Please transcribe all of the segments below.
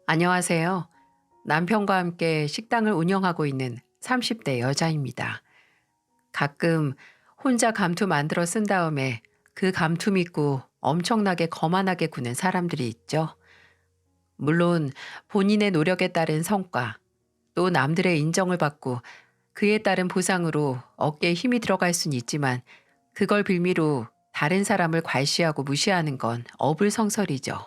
안녕하세요. 남편과 함께 식당을 운영하고 있는 30대 여자입니다. 가끔 혼자 감투 만들어 쓴 다음에 그 감투 믿고 엄청나게 거만하게 구는 사람들이 있죠. 물론 본인의 노력에 따른 성과, 또 남들의 인정을 받고 그에 따른 보상으로 어깨에 힘이 들어갈 수는 있지만 그걸 빌미로 다른 사람을 괄시하고 무시하는 건 어불성설이죠.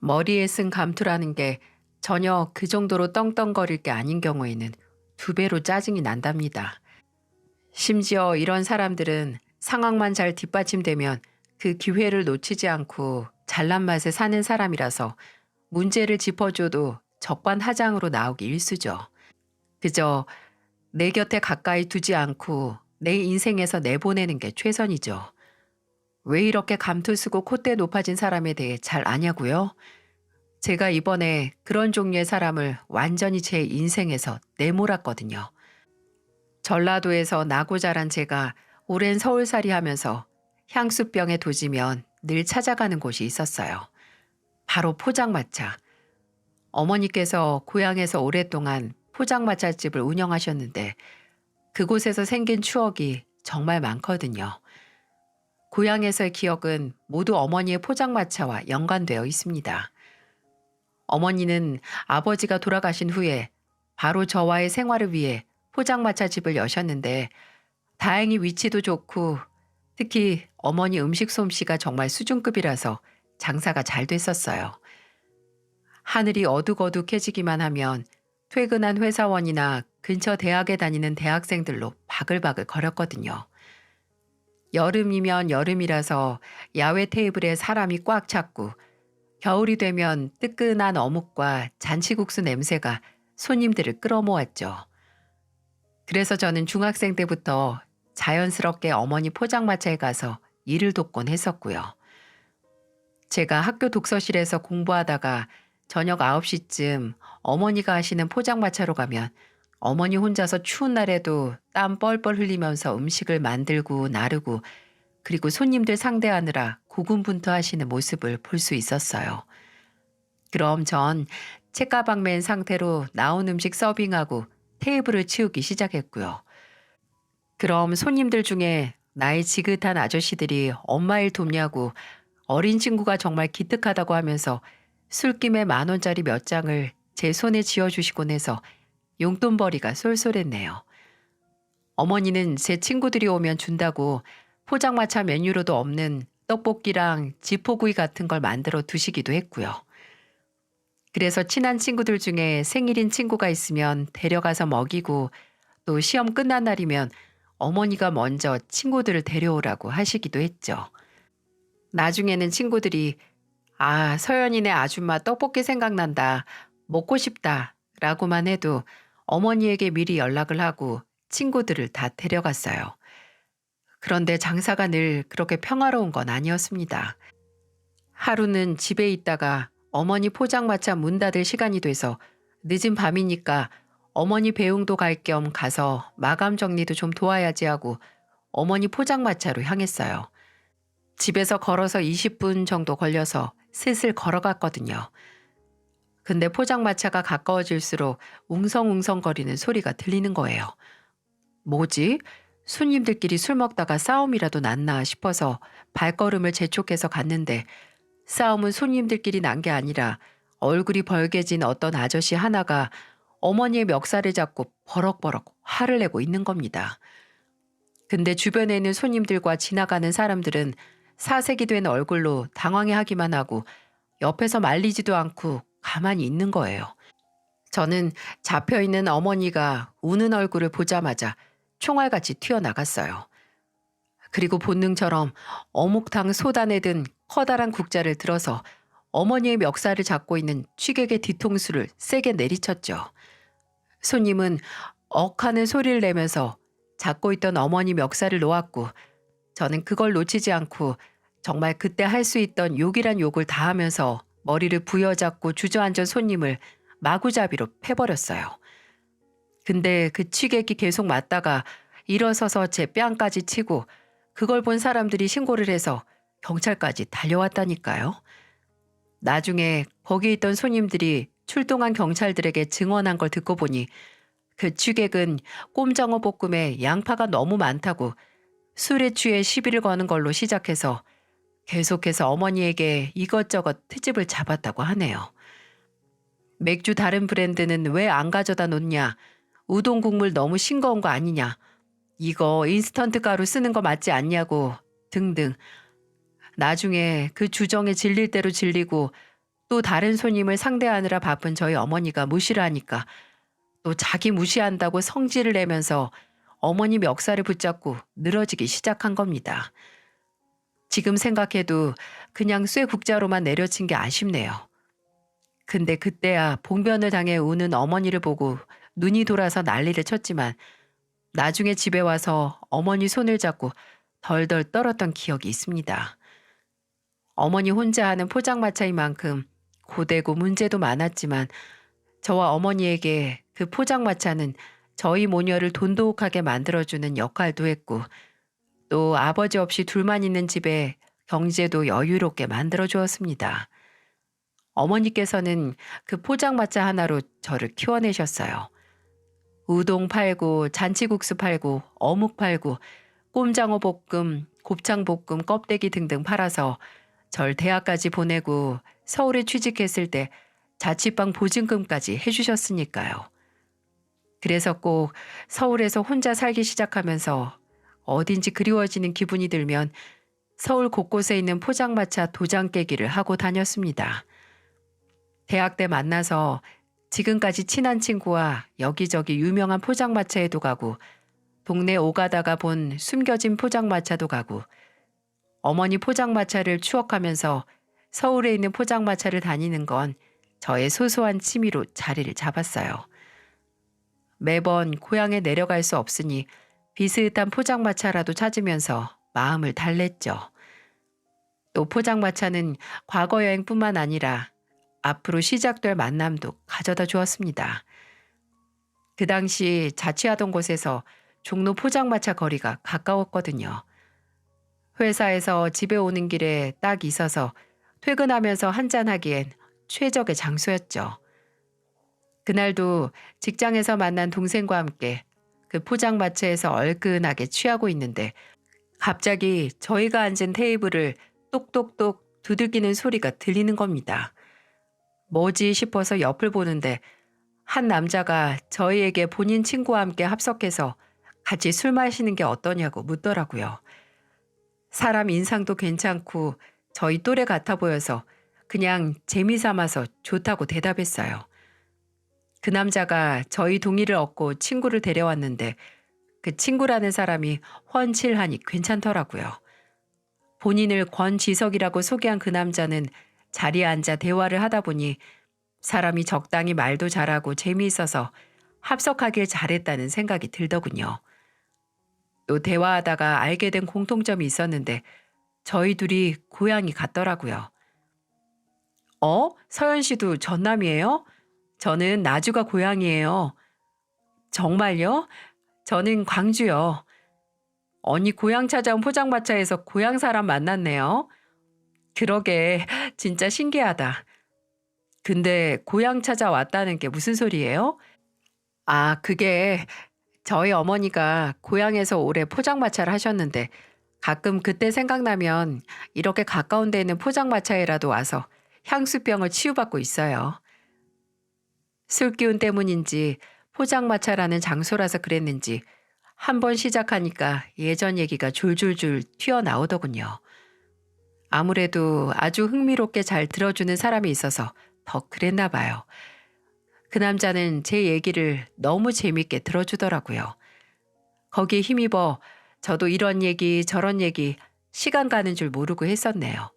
머리에 쓴 감투라는 게 전혀 그 정도로 떵떵거릴 게 아닌 경우에는 두 배로 짜증이 난답니다. 심지어 이런 사람들은 상황만 잘 뒷받침되면 그 기회를 놓치지 않고 잘난 맛에 사는 사람이라서 문제를 짚어줘도 적반하장으로 나오기 일쑤죠. 그저 내 곁에 가까이 두지 않고 내 인생에서 내보내는 게 최선이죠. 왜 이렇게 감투 쓰고 콧대 높아진 사람에 대해 잘 아냐고요? 제가 이번에 그런 종류의 사람을 완전히 제 인생에서 내몰았거든요. 전라도에서 나고 자란 제가 오랜 서울살이 하면서 향수병에 도지면 늘 찾아가는 곳이 있었어요. 바로 포장마차. 어머니께서 고향에서 오랫동안 포장마차집을 운영하셨는데 그곳에서 생긴 추억이 정말 많거든요. 고향에서의 기억은 모두 어머니의 포장마차와 연관되어 있습니다. 어머니는 아버지가 돌아가신 후에 바로 저와의 생활을 위해 포장마차 집을 여셨는데 다행히 위치도 좋고 특히 어머니 음식 솜씨가 정말 수준급이라서 장사가 잘 됐었어요. 하늘이 어둑어둑해지기만 하면 퇴근한 회사원이나 근처 대학에 다니는 대학생들로 바글바글 거렸거든요. 여름이면 여름이라서 야외 테이블에 사람이 꽉 찼고 겨울이 되면 뜨끈한 어묵과 잔치국수 냄새가 손님들을 끌어모았죠. 그래서 저는 중학생 때부터 자연스럽게 어머니 포장마차에 가서 일을 돕곤 했었고요. 제가 학교 독서실에서 공부하다가 저녁 9시쯤 어머니가 하시는 포장마차로 가면 어머니 혼자서 추운 날에도 땀 뻘뻘 흘리면서 음식을 만들고 나르고 그리고 손님들 상대하느라 고군분투하시는 모습을 볼 수 있었어요. 그럼 전 책가방 맨 상태로 나온 음식 서빙하고 테이블을 치우기 시작했고요. 그럼 손님들 중에 나이 지긋한 아저씨들이 엄마 일 돕냐고 어린 친구가 정말 기특하다고 하면서 술김에 10,000원짜리 몇 장을 제 손에 쥐어주시곤 해서 용돈벌이가 쏠쏠했네요. 어머니는 제 친구들이 오면 준다고 포장마차 메뉴로도 없는 떡볶이랑 지포구이 같은 걸 만들어 두시기도 했고요. 그래서 친한 친구들 중에 생일인 친구가 있으면 데려가서 먹이고 또 시험 끝난 날이면 어머니가 먼저 친구들을 데려오라고 하시기도 했죠. 나중에는 친구들이 아, 서연이네 아줌마 떡볶이 생각난다. 먹고 싶다. 라고만 해도 어머니에게 미리 연락을 하고 친구들을 다 데려갔어요. 그런데 장사가 늘 그렇게 평화로운 건 아니었습니다. 하루는 집에 있다가 어머니 포장마차 문 닫을 시간이 돼서 늦은 밤이니까 어머니 배웅도 갈 겸 가서 마감 정리도 좀 도와야지 하고 어머니 포장마차로 향했어요. 집에서 걸어서 20분 정도 걸려서 슬슬 걸어갔거든요. 근데 포장마차가 가까워질수록 웅성웅성거리는 소리가 들리는 거예요. 뭐지? 손님들끼리 술 먹다가 싸움이라도 났나 싶어서 발걸음을 재촉해서 갔는데 싸움은 손님들끼리 난 게 아니라 얼굴이 벌개진 어떤 아저씨 하나가 어머니의 멱살을 잡고 버럭버럭 화를 내고 있는 겁니다. 근데 주변에 있는 손님들과 지나가는 사람들은 사색이 된 얼굴로 당황해하기만 하고 옆에서 말리지도 않고 가만히 있는 거예요. 저는 잡혀있는 어머니가 우는 얼굴을 보자마자 총알같이 튀어나갔어요. 그리고 본능처럼 어묵탕 쏟아내 든 커다란 국자를 들어서 어머니의 멱살을 잡고 있는 취객의 뒤통수를 세게 내리쳤죠. 손님은 억하는 소리를 내면서 잡고 있던 어머니 멱살을 놓았고 저는 그걸 놓치지 않고 정말 그때 할 수 있던 욕이란 욕을 다 하면서 머리를 부여잡고 주저앉은 손님을 마구잡이로 패버렸어요. 근데 그 취객이 계속 맞다가 일어서서 제 뺨까지 치고 그걸 본 사람들이 신고를 해서 경찰까지 달려왔다니까요. 나중에 거기 있던 손님들이 출동한 경찰들에게 증언한 걸 듣고 보니 그 취객은 꼼장어 볶음에 양파가 너무 많다고 술에 취해 시비를 거는 걸로 시작해서 계속해서 어머니에게 이것저것 트집을 잡았다고 하네요. 맥주 다른 브랜드는 왜 안 가져다 놓냐? 우동 국물 너무 싱거운 거 아니냐? 이거 인스턴트 가루 쓰는 거 맞지 않냐고 등등. 나중에 그 주정에 질릴 대로 질리고 또 다른 손님을 상대하느라 바쁜 저희 어머니가 무시를 하니까 또 자기 무시한다고 성질을 내면서 어머니 멱살을 붙잡고 늘어지기 시작한 겁니다. 지금 생각해도 그냥 쇠국자로만 내려친 게 아쉽네요. 근데 그때야 봉변을 당해 우는 어머니를 보고 눈이 돌아서 난리를 쳤지만 나중에 집에 와서 어머니 손을 잡고 덜덜 떨었던 기억이 있습니다. 어머니 혼자 하는 포장마차인 만큼 고되고 문제도 많았지만 저와 어머니에게 그 포장마차는 저희 모녀를 돈독하게 만들어주는 역할도 했고 또 아버지 없이 둘만 있는 집에 경제도 여유롭게 만들어 주었습니다. 어머니께서는 그 포장마차 하나로 저를 키워내셨어요. 우동 팔고 잔치국수 팔고 어묵 팔고 꼼장어 볶음, 곱창 볶음 껍데기 등등 팔아서 절 대학까지 보내고 서울에 취직했을 때 자취방 보증금까지 해주셨으니까요. 그래서 꼭 서울에서 혼자 살기 시작하면서 어딘지 그리워지는 기분이 들면 서울 곳곳에 있는 포장마차 도장 깨기를 하고 다녔습니다. 대학 때 만나서 지금까지 친한 친구와 여기저기 유명한 포장마차에도 가고 동네 오가다가 본 숨겨진 포장마차도 가고 어머니 포장마차를 추억하면서 서울에 있는 포장마차를 다니는 건 저의 소소한 취미로 자리를 잡았어요. 매번 고향에 내려갈 수 없으니 비슷한 포장마차라도 찾으면서 마음을 달랬죠. 또 포장마차는 과거 여행뿐만 아니라 앞으로 시작될 만남도 가져다 주었습니다. 그 당시 자취하던 곳에서 종로 포장마차 거리가 가까웠거든요. 회사에서 집에 오는 길에 딱 있어서 퇴근하면서 한잔하기엔 최적의 장소였죠. 그날도 직장에서 만난 동생과 함께 그 포장마차에서 얼큰하게 취하고 있는데 갑자기 저희가 앉은 테이블을 똑똑똑 두들기는 소리가 들리는 겁니다. 뭐지 싶어서 옆을 보는데 한 남자가 저희에게 본인 친구와 함께 합석해서 같이 술 마시는 게 어떠냐고 묻더라고요. 사람 인상도 괜찮고 저희 또래 같아 보여서 그냥 재미삼아서 좋다고 대답했어요. 그 남자가 저희 동의를 얻고 친구를 데려왔는데 그 친구라는 사람이 훤칠하니 괜찮더라고요. 본인을 권지석이라고 소개한 그 남자는 자리에 앉아 대화를 하다 보니 사람이 적당히 말도 잘하고 재미있어서 합석하길 잘했다는 생각이 들더군요. 또 대화하다가 알게 된 공통점이 있었는데 저희 둘이 고향이 같더라고요. 서연 씨도 전남이에요? 저는 나주가 고향이에요. 정말요? 저는 광주요. 언니 고향 찾아온 포장마차에서 고향 사람 만났네요. 그러게 진짜 신기하다. 근데 고향 찾아왔다는 게 무슨 소리예요? 아, 그게 저희 어머니가 고향에서 오래 포장마차를 하셨는데 가끔 그때 생각나면 이렇게 가까운 데 있는 포장마차에라도 와서 향수병을 치유받고 있어요. 술 기운 때문인지 포장마차라는 장소라서 그랬는지 한 번 시작하니까 예전 얘기가 줄줄줄 튀어나오더군요. 아무래도 아주 흥미롭게 잘 들어주는 사람이 있어서 더 그랬나 봐요. 그 남자는 제 얘기를 너무 재밌게 들어주더라고요. 거기에 힘입어 저도 이런 얘기 저런 얘기 시간 가는 줄 모르고 했었네요.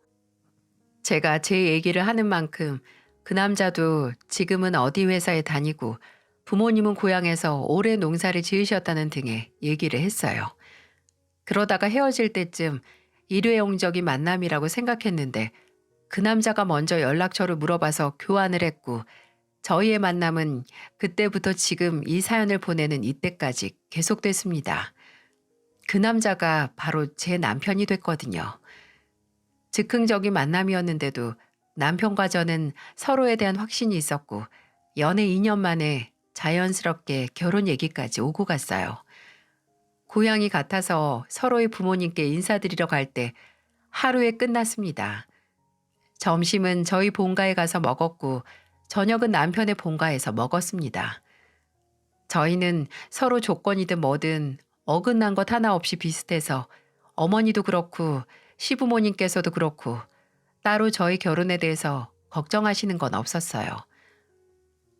제가 제 얘기를 하는 만큼 그 남자도 지금은 어디 회사에 다니고 부모님은 고향에서 오래 농사를 지으셨다는 등의 얘기를 했어요. 그러다가 헤어질 때쯤 일회용적인 만남이라고 생각했는데 그 남자가 먼저 연락처를 물어봐서 교환을 했고 저희의 만남은 그때부터 지금 이 사연을 보내는 이때까지 계속됐습니다. 그 남자가 바로 제 남편이 됐거든요. 즉흥적인 만남이었는데도 남편과 저는 서로에 대한 확신이 있었고 연애 2년 만에 자연스럽게 결혼 얘기까지 오고 갔어요. 고향이 같아서 서로의 부모님께 인사드리러 갈 때 하루에 끝났습니다. 점심은 저희 본가에 가서 먹었고 저녁은 남편의 본가에서 먹었습니다. 저희는 서로 조건이든 뭐든 어긋난 것 하나 없이 비슷해서 어머니도 그렇고 시부모님께서도 그렇고 따로 저희 결혼에 대해서 걱정하시는 건 없었어요.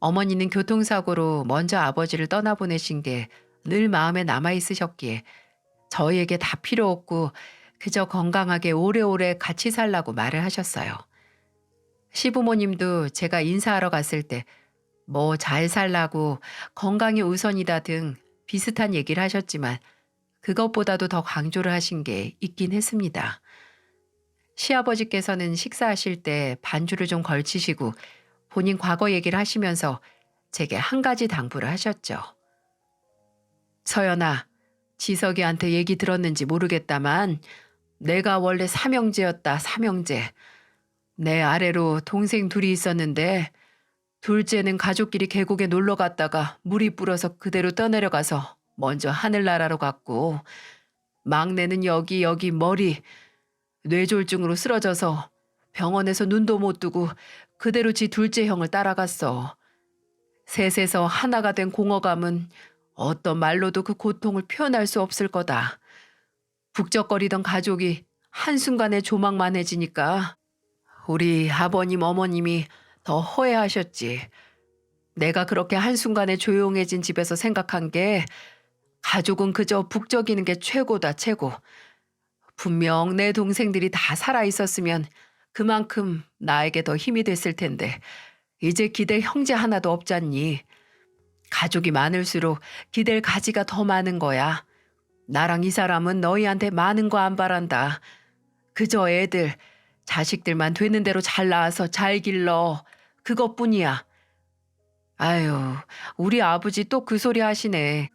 어머니는 교통사고로 먼저 아버지를 떠나보내신 게 늘 마음에 남아있으셨기에 저희에게 다 필요 없고 그저 건강하게 오래오래 같이 살라고 말을 하셨어요. 시부모님도 제가 인사하러 갔을 때 뭐 잘 살라고 건강이 우선이다 등 비슷한 얘기를 하셨지만 그것보다도 더 강조를 하신 게 있긴 했습니다. 시아버지께서는 식사하실 때 반주를 좀 걸치시고 본인 과거 얘기를 하시면서 제게 한 가지 당부를 하셨죠. 서연아, 지석이한테 얘기 들었는지 모르겠다만 내가 원래 삼형제였다, 삼형제. 내 아래로 동생 둘이 있었는데 둘째는 가족끼리 계곡에 놀러 갔다가 물이 불어서 그대로 떠내려가서 먼저 하늘나라로 갔고 막내는 여기 머리 뇌졸중으로 쓰러져서 병원에서 눈도 못 뜨고 그대로 지 둘째 형을 따라갔어. 셋에서 하나가 된 공허감은 어떤 말로도 그 고통을 표현할 수 없을 거다. 북적거리던 가족이 한순간에 조망만해지니까 우리 아버님 어머님이 더 허해하셨지. 내가 그렇게 한순간에 조용해진 집에서 생각한 게 가족은 그저 북적이는 게 최고다 최고. 분명 내 동생들이 다 살아있었으면 그만큼 나에게 더 힘이 됐을 텐데 이제 기댈 형제 하나도 없잖니. 가족이 많을수록 기댈 가지가 더 많은 거야. 나랑 이 사람은 너희한테 많은 거 안 바란다. 그저 애들, 자식들만 되는 대로 잘 낳아서 잘 길러. 그것뿐이야. 아유, 우리 아버지 또 그 소리 하시네.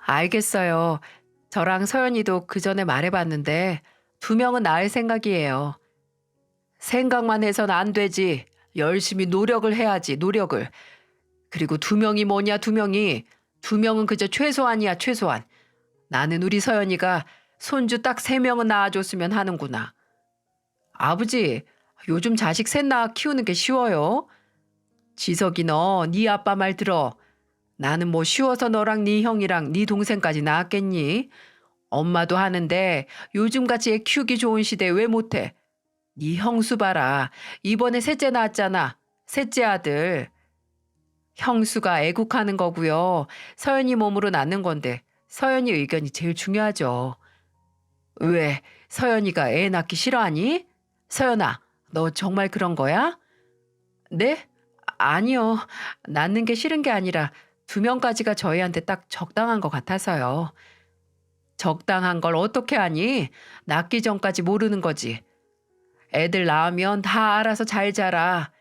알겠어요. 저랑 서연이도 그 전에 말해봤는데 2명은 낳을 생각이에요. 생각만 해선 안 되지. 열심히 노력을 해야지, 노력을. 그리고 2명이 뭐냐, 2명이. 2명은 그저 최소한이야, 최소한. 나는 우리 서연이가 손주 딱 3명은 낳아줬으면 하는구나. 아버지, 요즘 자식 셋 낳아 키우는 게 쉬워요? 지석이 너, 네 아빠 말 들어. 나는 뭐 쉬워서 너랑 네 형이랑 네 동생까지 낳았겠니? 엄마도 하는데 요즘같이 애 키우기 좋은 시대에 왜 못해? 네 형수 봐라. 이번에 셋째 낳았잖아. 셋째 아들. 형수가 애국하는 거고요. 서연이 몸으로 낳는 건데 서연이 의견이 제일 중요하죠. 왜? 서연이가 애 낳기 싫어하니? 서연아, 너 정말 그런 거야? 네? 아니요. 낳는 게 싫은 게 아니라 2명까지가 저희한테 딱 적당한 것 같아서요. 적당한 걸 어떻게 하니? 낳기 전까지 모르는 거지. 애들 낳으면 다 알아서 잘 자라.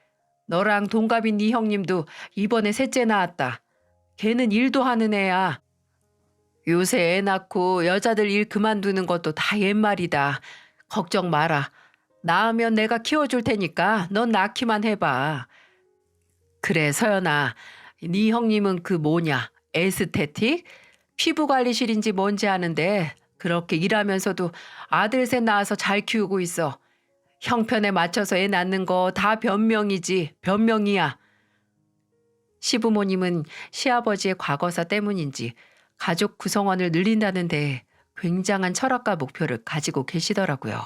너랑 동갑인 네 형님도 이번에 셋째 낳았다. 걔는 일도 하는 애야. 요새 애 낳고 여자들 일 그만두는 것도 다 옛말이다. 걱정 마라. 낳으면 내가 키워줄 테니까 넌 낳기만 해봐. 그래 서연아. 네 형님은 그 뭐냐 에스테틱? 피부관리실인지 뭔지 아는데 그렇게 일하면서도 아들 셋 낳아서 잘 키우고 있어. 형편에 맞춰서 애 낳는 거 다 변명이지. 변명이야. 시부모님은 시아버지의 과거사 때문인지 가족 구성원을 늘린다는데 굉장한 철학과 목표를 가지고 계시더라고요.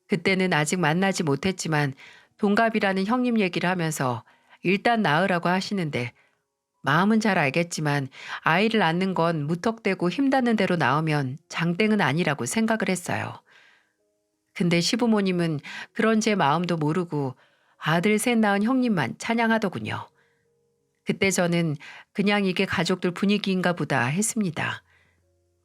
그때는 아직 만나지 못했지만 동갑이라는 형님 얘기를 하면서 일단 낳으라고 하시는데 마음은 잘 알겠지만 아이를 낳는 건 무턱대고 힘닿는 대로 낳으면 장땡은 아니라고 생각을 했어요. 근데 시부모님은 그런 제 마음도 모르고 아들 셋 낳은 형님만 찬양하더군요. 그때 저는 그냥 이게 가족들 분위기인가 보다 했습니다.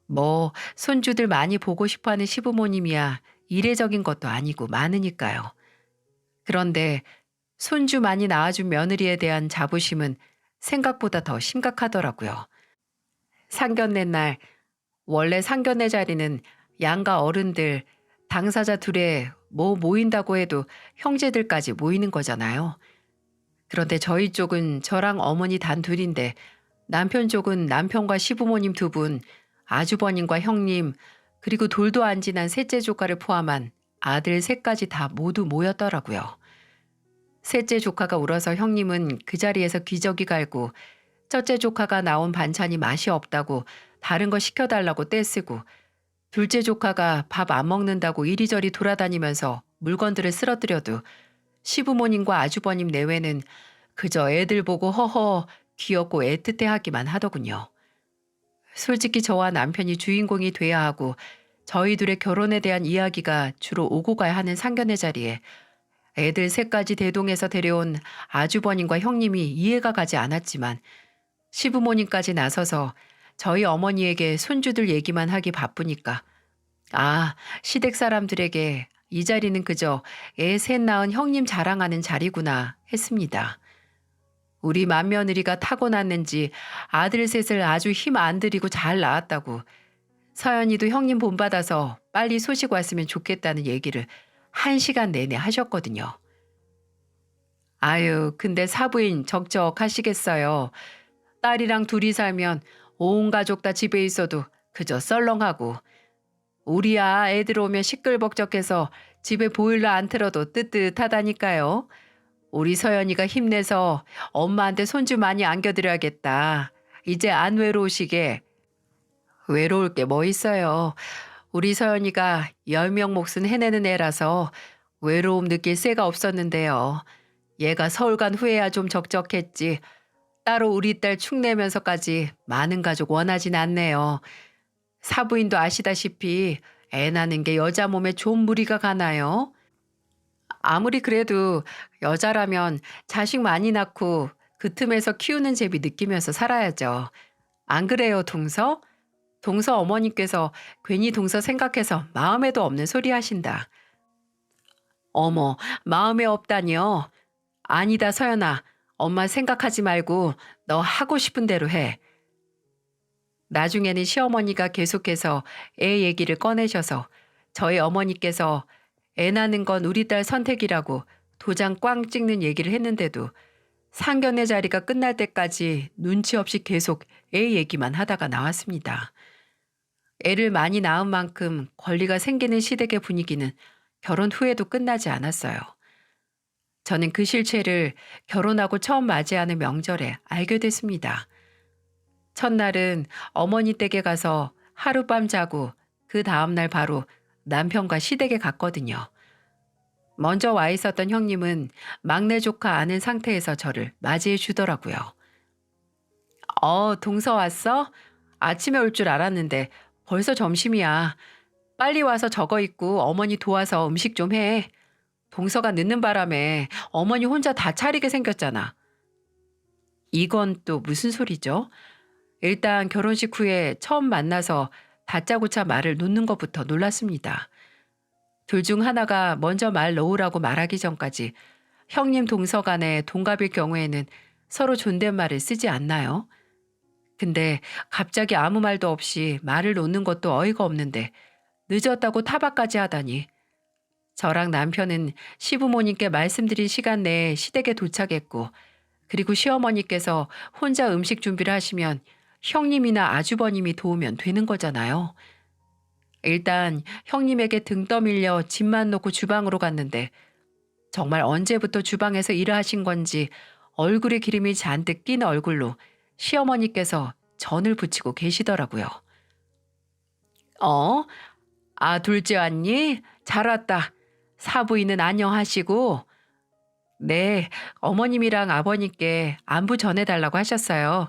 뭐 손주들 많이 보고 싶어하는 시부모님이야 이례적인 것도 아니고 많으니까요. 그런데 손주 많이 낳아준 며느리에 대한 자부심은 생각보다 더 심각하더라고요. 상견례 날 원래 상견례 자리는 양가 어른들 당사자 둘의 뭐 모인다고 해도 형제들까지 모이는 거잖아요. 그런데 저희 쪽은 저랑 어머니 단 둘인데 남편 쪽은 남편과 시부모님 두 분, 아주버님과 형님, 그리고 돌도 안 지난 셋째 조카를 포함한 아들 셋까지 다 모두 모였더라고요. 셋째 조카가 울어서 형님은 그 자리에서 기저귀 갈고 첫째 조카가 나온 반찬이 맛이 없다고 다른 거 시켜달라고 떼쓰고 둘째 조카가 밥 안 먹는다고 이리저리 돌아다니면서 물건들을 쓰러뜨려도 시부모님과 아주버님 내외는 그저 애들 보고 허허 귀엽고 애틋해 하기만 하더군요. 솔직히 저와 남편이 주인공이 돼야 하고 저희 둘의 결혼에 대한 이야기가 주로 오고 가야 하는 상견례 자리에 애들 셋까지 대동해서 데려온 아주버님과 형님이 이해가 가지 않았지만 시부모님까지 나서서 저희 어머니에게 손주들 얘기만 하기 바쁘니까 아, 시댁 사람들에게 이 자리는 그저 애 셋 낳은 형님 자랑하는 자리구나 했습니다. 우리 맏며느리가 타고났는지 아들 셋을 아주 힘 안 들이고 잘 낳았다고 서연이도 형님 본받아서 빨리 소식 왔으면 좋겠다는 얘기를 1시간 내내 하셨거든요. 아유, 근데 사부인 적적하시겠어요. 딸이랑 둘이 살면 온 가족 다 집에 있어도 그저 썰렁하고 우리야 애들 오면 시끌벅적해서 집에 보일러 안 틀어도 뜨뜻하다니까요. 우리 서연이가 힘내서 엄마한테 손주 많이 안겨드려야겠다. 이제 안 외로우시게. 외로울 게 뭐 있어요. 우리 서연이가 10명 몫은 해내는 애라서 외로움 느낄 새가 없었는데요. 얘가 서울 간 후에야 좀 적적했지. 따로 우리 딸 축내면서까지 많은 가족 원하진 않네요. 사부인도 아시다시피 애 낳는 게 여자 몸에 좀 무리가 가나요? 아무리 그래도 여자라면 자식 많이 낳고 그 틈에서 키우는 재미 느끼면서 살아야죠. 안 그래요, 동서? 동서 어머니께서 괜히 동서 생각해서 마음에도 없는 소리 하신다. 어머, 마음에 없다니요? 아니다, 서연아. 엄마 생각하지 말고 너 하고 싶은 대로 해. 나중에는 시어머니가 계속해서 애 얘기를 꺼내셔서 저희 어머니께서 애 낳는 건 우리 딸 선택이라고 도장 꽝 찍는 얘기를 했는데도 상견례 자리가 끝날 때까지 눈치 없이 계속 애 얘기만 하다가 나왔습니다. 애를 많이 낳은 만큼 권리가 생기는 시댁의 분위기는 결혼 후에도 끝나지 않았어요. 저는 그 실체를 결혼하고 처음 맞이하는 명절에 알게 됐습니다. 첫날은 어머니 댁에 가서 하룻밤 자고 그 다음날 바로 남편과 시댁에 갔거든요. 먼저 와 있었던 형님은 막내 조카 아는 상태에서 저를 맞이해 주더라고요. 동서 왔어? 아침에 올 줄 알았는데 벌써 점심이야. 빨리 와서 저거 입고 어머니 도와서 음식 좀 해. 동서가 늦는 바람에 어머니 혼자 다 차리게 생겼잖아. 이건 또 무슨 소리죠? 일단 결혼식 후에 처음 만나서 다짜고짜 말을 놓는 것부터 놀랐습니다. 둘 중 하나가 먼저 말 놓으라고 말하기 전까지 형님 동서 간에 동갑일 경우에는 서로 존댓말을 쓰지 않나요? 근데 갑자기 아무 말도 없이 말을 놓는 것도 어이가 없는데 늦었다고 타박까지 하다니. 저랑 남편은 시부모님께 말씀드린 시간 내에 시댁에 도착했고 그리고 시어머니께서 혼자 음식 준비를 하시면 형님이나 아주버님이 도우면 되는 거잖아요. 일단 형님에게 등 떠밀려 짐만 놓고 주방으로 갔는데 정말 언제부터 주방에서 일을 하신 건지 얼굴에 기름이 잔뜩 낀 얼굴로 시어머니께서 전을 부치고 계시더라고요. 어? 아, 둘째 왔니? 잘 왔다. 사부인은 안녕하시고. 네, 어머님이랑 아버님께 안부 전해달라고 하셨어요.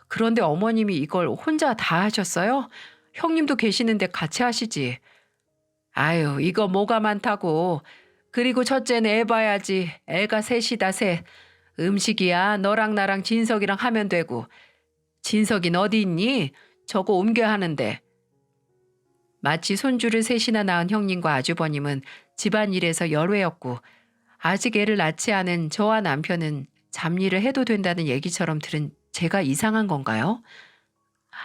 그런데 어머님이 이걸 혼자 다 하셨어요? 형님도 계시는데 같이 하시지. 아유, 이거 뭐가 많다고. 그리고 첫째는 애 봐야지. 애가 셋이다, 셋. 음식이야 너랑 나랑 진석이랑 하면 되고. 진석인 어디 있니? 저거 옮겨야 하는데. 마치 손주를 셋이나 낳은 형님과 아주버님은 집안일에서 열외였고 아직 애를 낳지 않은 저와 남편은 잡일을 해도 된다는 얘기처럼 들은 제가 이상한 건가요?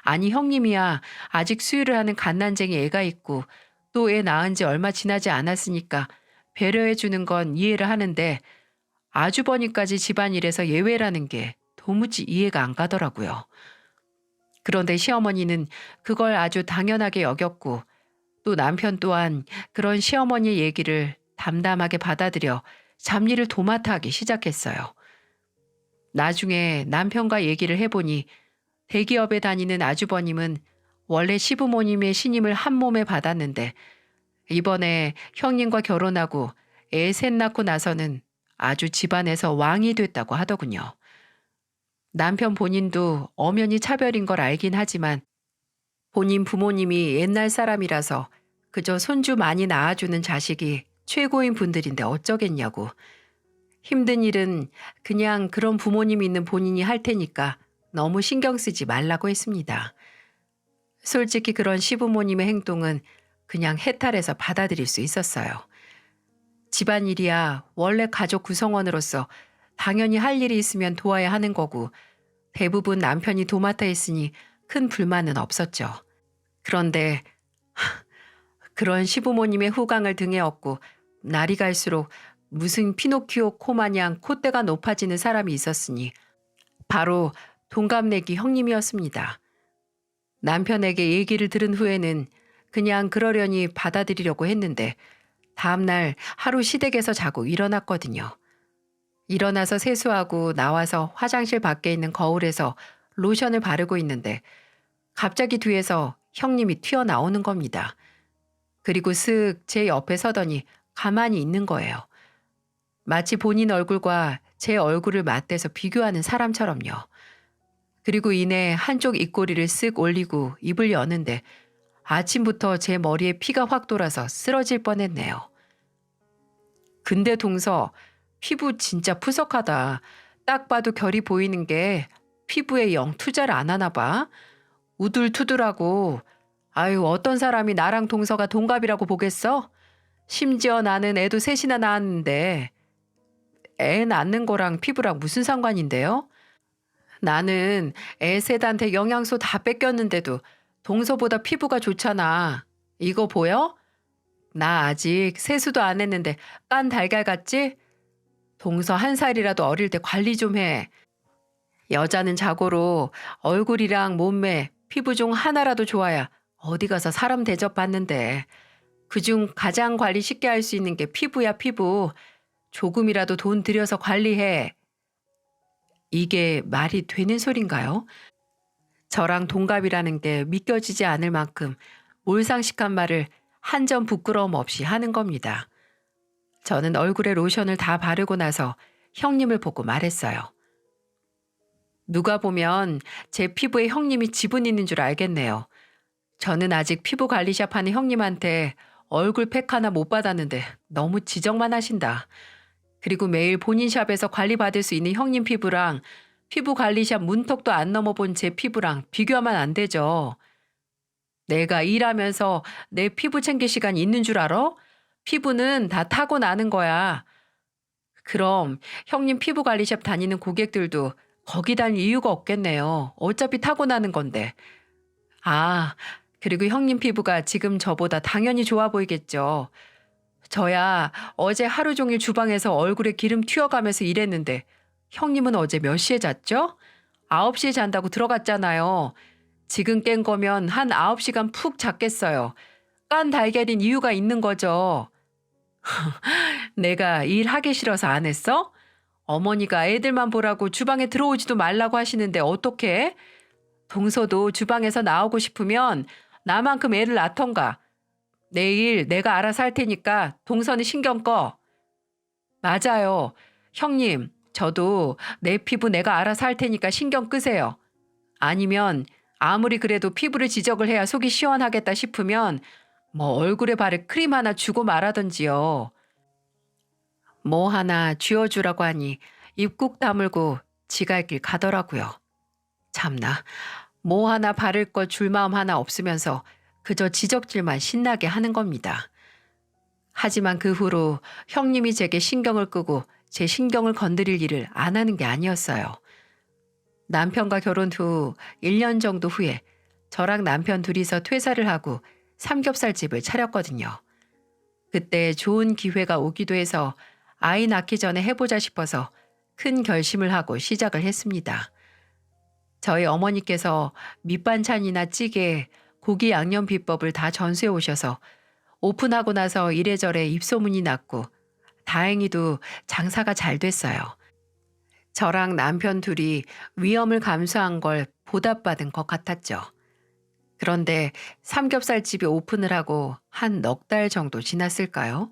아니 형님이야 아직 수유를 하는 갓난쟁이 애가 있고 또 애 낳은 지 얼마 지나지 않았으니까 배려해 주는 건 이해를 하는데 아주버니까지 집안일에서 예외라는 게 도무지 이해가 안 가더라고요. 그런데 시어머니는 그걸 아주 당연하게 여겼고 또 남편 또한 그런 시어머니의 얘기를 담담하게 받아들여 잡일을 도맡아 하기 시작했어요. 나중에 남편과 얘기를 해보니 대기업에 다니는 아주버님은 원래 시부모님의 신임을 한 몸에 받았는데 이번에 형님과 결혼하고 애 셋 낳고 나서는 아주 집안에서 왕이 됐다고 하더군요. 남편 본인도 엄연히 차별인 걸 알긴 하지만 본인 부모님이 옛날 사람이라서 그저 손주 많이 낳아주는 자식이 최고인 분들인데 어쩌겠냐고. 힘든 일은 그냥 그런 부모님 있는 본인이 할 테니까 너무 신경 쓰지 말라고 했습니다. 솔직히 그런 시부모님의 행동은 그냥 해탈해서 받아들일 수 있었어요. 집안일이야 원래 가족 구성원으로서 당연히 할 일이 있으면 도와야 하는 거고 대부분 남편이 도맡아 했으니 큰 불만은 없었죠. 그런데 그런 시부모님의 후광을 등에 업고 날이 갈수록 무슨 피노키오 코 마냥 콧대가 높아지는 사람이 있었으니 바로 동갑내기 형님이었습니다. 남편에게 얘기를 들은 후에는 그냥 그러려니 받아들이려고 했는데 다음날 하루 시댁에서 자고 일어났거든요. 일어나서 세수하고 나와서 화장실 밖에 있는 거울에서 로션을 바르고 있는데 갑자기 뒤에서 형님이 튀어나오는 겁니다. 그리고 슥 제 옆에 서더니 가만히 있는 거예요. 마치 본인 얼굴과 제 얼굴을 맞대서 비교하는 사람처럼요. 그리고 이내 한쪽 입꼬리를 쓱 올리고 입을 여는데 아침부터 제 머리에 피가 확 돌아서 쓰러질 뻔했네요. 근데 동서, 피부 진짜 푸석하다. 딱 봐도 결이 보이는 게 피부에 영 투자를 안 하나 봐. 우둘투둘하고 아유 어떤 사람이 나랑 동서가 동갑이라고 보겠어? 심지어 나는 애도 셋이나 낳았는데 애 낳는 거랑 피부랑 무슨 상관인데요? 나는 애 셋한테 영양소 다 뺏겼는데도 동서보다 피부가 좋잖아. 이거 보여? 나 아직 세수도 안 했는데 깐 달걀 같지? 동서 1살이라도 어릴 때 관리 좀 해. 여자는 자고로 얼굴이랑 몸매, 피부 중 하나라도 좋아야 어디 가서 사람 대접받는데 그중 가장 관리 쉽게 할 수 있는 게 피부야 피부. 조금이라도 돈 들여서 관리해. 이게 말이 되는 소린가요? 저랑 동갑이라는 게 믿겨지지 않을 만큼 몰상식한 말을 한 점 부끄러움 없이 하는 겁니다. 저는 얼굴에 로션을 다 바르고 나서 형님을 보고 말했어요. 누가 보면 제 피부에 형님이 지분 있는 줄 알겠네요. 저는 아직 피부 관리샵 하는 형님한테 얼굴 팩 하나 못 받았는데 너무 지적만 하신다. 그리고 매일 본인 샵에서 관리받을 수 있는 형님 피부랑 피부 관리샵 문턱도 안 넘어본 제 피부랑 비교하면 안 되죠. 내가 일하면서 내 피부 챙길 시간이 있는 줄 알아? 피부는 다 타고나는 거야. 그럼 형님 피부 관리샵 다니는 고객들도 거기 다닐 이유가 없겠네요. 어차피 타고나는 건데. 아, 그리고 형님 피부가 지금 저보다 당연히 좋아 보이겠죠. 저야 어제 하루 종일 주방에서 얼굴에 기름 튀어가면서 일했는데 형님은 어제 몇 시에 잤죠? 9시에 잔다고 들어갔잖아요. 지금 깬 거면 한 9시간 푹 잤겠어요. 깐 달걀인 이유가 있는 거죠. 내가 일하기 싫어서 안 했어? 어머니가 애들만 보라고 주방에 들어오지도 말라고 하시는데 어떡해? 동서도 주방에서 나오고 싶으면 나만큼 애를 낳던가. 내일 내가 알아서 할 테니까 동서는 신경 꺼. 맞아요. 형님, 저도 내 피부 내가 알아서 할 테니까 신경 끄세요. 아니면 아무리 그래도 피부를 지적을 해야 속이 시원하겠다 싶으면 뭐 얼굴에 바를 크림 하나 주고 말하던지요. 뭐 하나 쥐어주라고 하니 입 꾹 다물고 지갈 길 가더라고요. 참나, 뭐 하나 바를 것 줄 마음 하나 없으면서 그저 지적질만 신나게 하는 겁니다. 하지만 그 후로 형님이 제게 신경을 끄고 제 신경을 건드릴 일을 안 하는 게 아니었어요. 남편과 결혼 후 1년 정도 후에 저랑 남편 둘이서 퇴사를 하고 삼겹살집을 차렸거든요. 그때 좋은 기회가 오기도 해서 아이 낳기 전에 해보자 싶어서 큰 결심을 하고 시작을 했습니다. 저희 어머니께서 밑반찬이나 찌개, 고기 양념 비법을 다 전수해 오셔서 오픈하고 나서 이래저래 입소문이 났고 다행히도 장사가 잘 됐어요. 저랑 남편 둘이 위험을 감수한 걸 보답받은 것 같았죠. 그런데 삼겹살집이 오픈을 하고 한 넉 달 정도 지났을까요?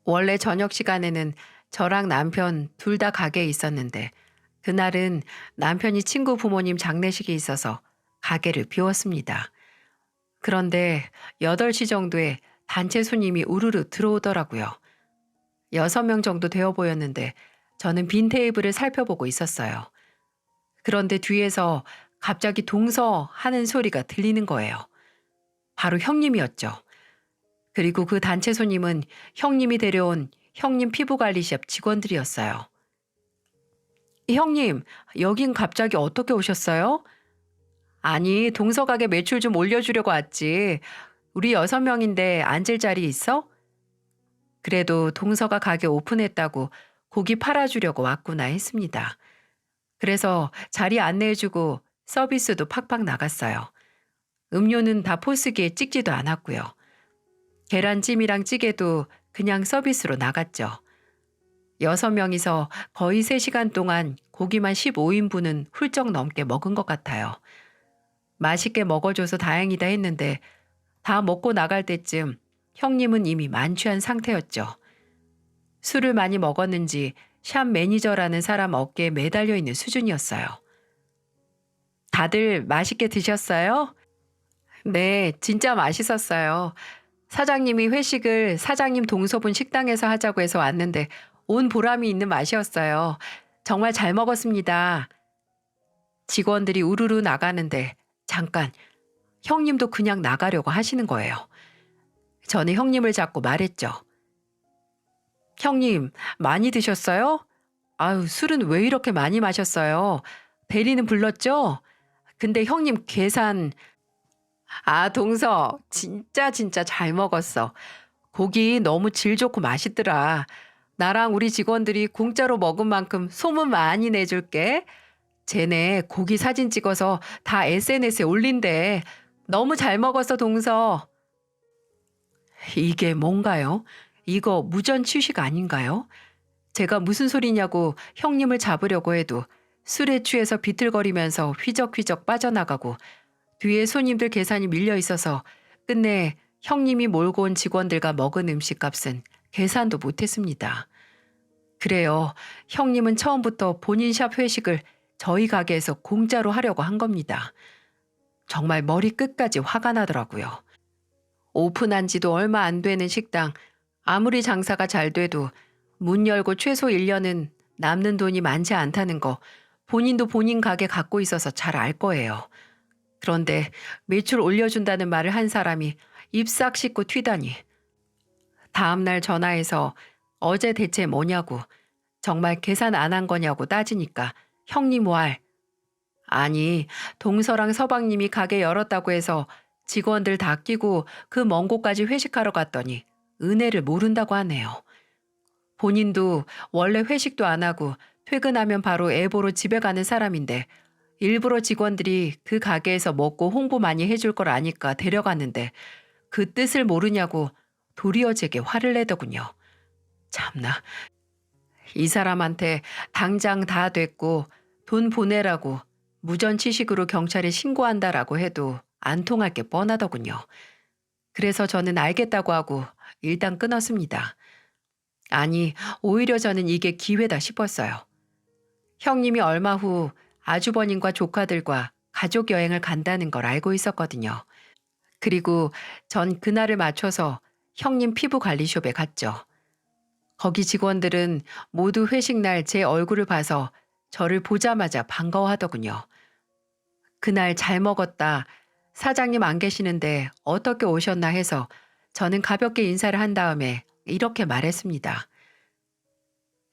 원래 저녁 시간에는 저랑 남편 둘 다 가게에 있었는데 그날은 남편이 친구 부모님 장례식이 있어서 가게를 비웠습니다. 그런데 8시 정도에 단체 손님이 우르르 들어오더라고요. 6명 정도 되어 보였는데 저는 빈 테이블을 살펴보고 있었어요. 그런데 뒤에서 갑자기 동서 하는 소리가 들리는 거예요. 바로 형님이었죠. 그리고 그 단체 손님은 형님이 데려온 형님 피부관리샵 직원들이었어요. 형님, 여긴 갑자기 어떻게 오셨어요? 아니, 동서 가게 매출 좀 올려주려고 왔지. 우리 6명인데 앉을 자리 있어? 그래도 동서가 가게 오픈했다고 고기 팔아주려고 왔구나 했습니다. 그래서 자리 안내해주고 서비스도 팍팍 나갔어요. 음료는 다 포스기에 찍지도 않았고요. 계란찜이랑 찌개도 그냥 서비스로 나갔죠. 6명이서 거의 3시간 동안 고기만 15인분은 훌쩍 넘게 먹은 것 같아요. 맛있게 먹어줘서 다행이다 했는데 다 먹고 나갈 때쯤 형님은 이미 만취한 상태였죠. 술을 많이 먹었는지 샵 매니저라는 사람 어깨에 매달려 있는 수준이었어요. 다들 맛있게 드셨어요? 네, 진짜 맛있었어요. 사장님이 회식을 사장님 동서분 식당에서 하자고 해서 왔는데 온 보람이 있는 맛이었어요. 정말 잘 먹었습니다. 직원들이 우르르 나가는데 잠깐 형님도 그냥 나가려고 하시는 거예요. 저는 형님을 잡고 말했죠. 형님, 많이 드셨어요? 아유, 술은 왜 이렇게 많이 마셨어요? 대리는 불렀죠? 근데 형님 계산. 아, 동서, 진짜 잘 먹었어. 고기 너무 질 좋고 맛있더라. 나랑 우리 직원들이 공짜로 먹은 만큼 소문 많이 내줄게. 쟤네 고기 사진 찍어서 다 SNS에 올린대. 너무 잘 먹었어, 동서. 이게 뭔가요? 이거 무전 취식 아닌가요? 제가 무슨 소리냐고 형님을 잡으려고 해도 술에 취해서 비틀거리면서 휘적휘적 빠져나가고 뒤에 손님들 계산이 밀려 있어서 끝내 형님이 몰고 온 직원들과 먹은 음식값은 계산도 못했습니다. 그래요. 형님은 처음부터 본인 샵 회식을 저희 가게에서 공짜로 하려고 한 겁니다. 정말 머리 끝까지 화가 나더라고요. 오픈한 지도 얼마 안 되는 식당, 아무리 장사가 잘 돼도 문 열고 최소 1년은 남는 돈이 많지 않다는 거 본인도 본인 가게 갖고 있어서 잘 알 거예요. 그런데 매출 올려준다는 말을 한 사람이 입 싹 씻고 튀다니. 다음날 전화해서 어제 대체 뭐냐고, 정말 계산 안 한 거냐고 따지니까 형님 왈. 아니, 동서랑 서방님이 가게 열었다고 해서 직원들 다 끼고 그 먼 곳까지 회식하러 갔더니 은혜를 모른다고 하네요. 본인도 원래 회식도 안 하고 퇴근하면 바로 애 보러 집에 가는 사람인데 일부러 직원들이 그 가게에서 먹고 홍보 많이 해줄 걸 아니까 데려갔는데 그 뜻을 모르냐고 도리어 제게 화를 내더군요. 참나, 이 사람한테 당장 다 됐고 돈 보내라고 무전취식으로 경찰에 신고한다라고 해도 안 통할 게 뻔하더군요. 그래서 저는 알겠다고 하고 일단 끊었습니다. 아니, 오히려 저는 이게 기회다 싶었어요. 형님이 얼마 후 아주버님과 조카들과 가족 여행을 간다는 걸 알고 있었거든요. 그리고 전 그날을 맞춰서 형님 피부 관리숍에 갔죠. 거기 직원들은 모두 회식 날 제 얼굴을 봐서 저를 보자마자 반가워하더군요. 그날 잘 먹었다. 사장님 안 계시는데 어떻게 오셨나 해서 저는 가볍게 인사를 한 다음에 이렇게 말했습니다.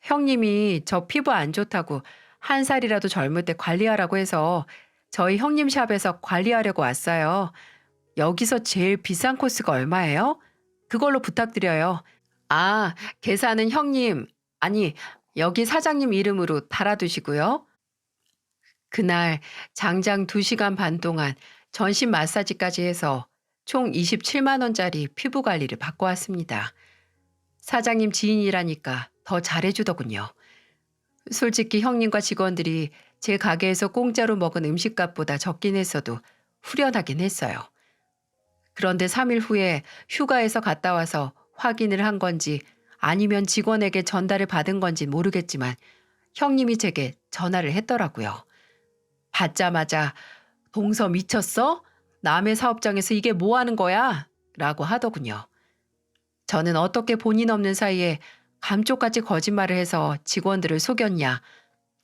형님이 저 피부 안 좋다고 한 살이라도 젊을 때 관리하라고 해서 저희 형님 샵에서 관리하려고 왔어요. 여기서 제일 비싼 코스가 얼마예요? 그걸로 부탁드려요. 아, 계산은 형님, 아니, 여기 사장님 이름으로 달아두시고요. 그날 장장 2시간 반 동안 전신 마사지까지 해서 총 27만 원짜리 피부 관리를 받고 왔습니다. 사장님 지인이라니까 더 잘해주더군요. 솔직히 형님과 직원들이 제 가게에서 공짜로 먹은 음식값보다 적긴 했어도 후련하긴 했어요. 그런데 3일 후에 휴가에서 갔다 와서 확인을 한 건지 아니면 직원에게 전달을 받은 건지 모르겠지만 형님이 제게 전화를 했더라고요. 받자마자 "동서 미쳤어? 남의 사업장에서 이게 뭐 하는 거야?" 라고 하더군요. 저는 어떻게 본인 없는 사이에 감쪽같이 거짓말을 해서 직원들을 속였냐.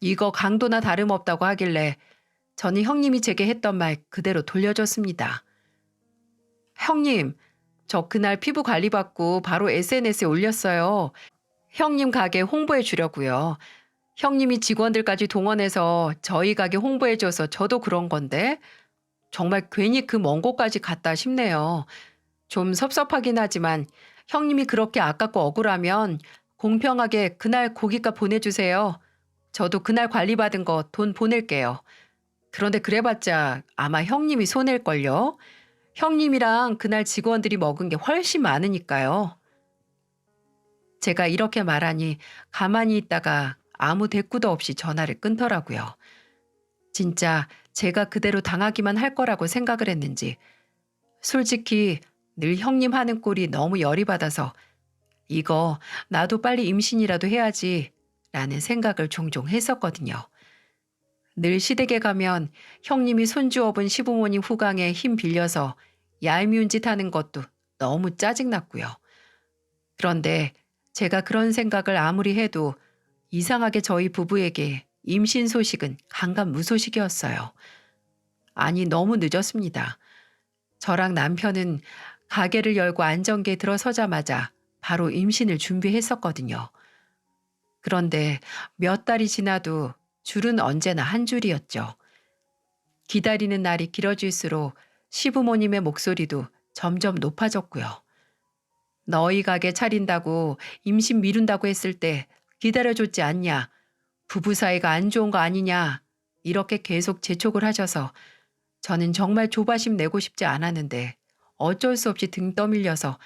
이거 강도나 다름없다고 하길래 저는 형님이 제게 했던 말 그대로 돌려줬습니다. "형님, 저 그날 피부 관리 받고 바로 SNS에 올렸어요. 형님 가게 홍보해 주려고요. 형님이 직원들까지 동원해서 저희 가게 홍보해 줘서 저도 그런 건데 정말 괜히 그 먼 곳까지 갔다 싶네요. 좀 섭섭하긴 하지만 형님이 그렇게 아깝고 억울하면 공평하게 그날 고깃값 보내주세요. 저도 그날 관리받은 거 돈 보낼게요. 그런데 그래봤자 아마 형님이 손해일걸요. 형님이랑 그날 직원들이 먹은 게 훨씬 많으니까요." 제가 이렇게 말하니 가만히 있다가 아무 대꾸도 없이 전화를 끊더라고요. 진짜 제가 그대로 당하기만 할 거라고 생각을 했는지 솔직히 늘 형님 하는 꼴이 너무 열이 받아서 이거 나도 빨리 임신이라도 해야지 라는 생각을 종종 했었거든요. 늘 시댁에 가면 형님이 손주 업은 시부모님 후광에 힘 빌려서 얄미운 짓 하는 것도 너무 짜증났고요. 그런데 제가 그런 생각을 아무리 해도 이상하게 저희 부부에게 임신 소식은 강간무소식이었어요. 아니, 너무 늦었습니다. 저랑 남편은 가게를 열고 안정기에 들어서자마자 바로 임신을 준비했었거든요. 그런데 몇 달이 지나도 줄은 언제나 한 줄이었죠. 기다리는 날이 길어질수록 시부모님의 목소리도 점점 높아졌고요. "너희 가게 차린다고 임신 미룬다고 했을 때 기다려줬지 않냐. 부부 사이가 안 좋은 거 아니냐." 이렇게 계속 재촉을 하셔서 저는 정말 조바심 내고 싶지 않았는데 어쩔 수 없이 등 떠밀려서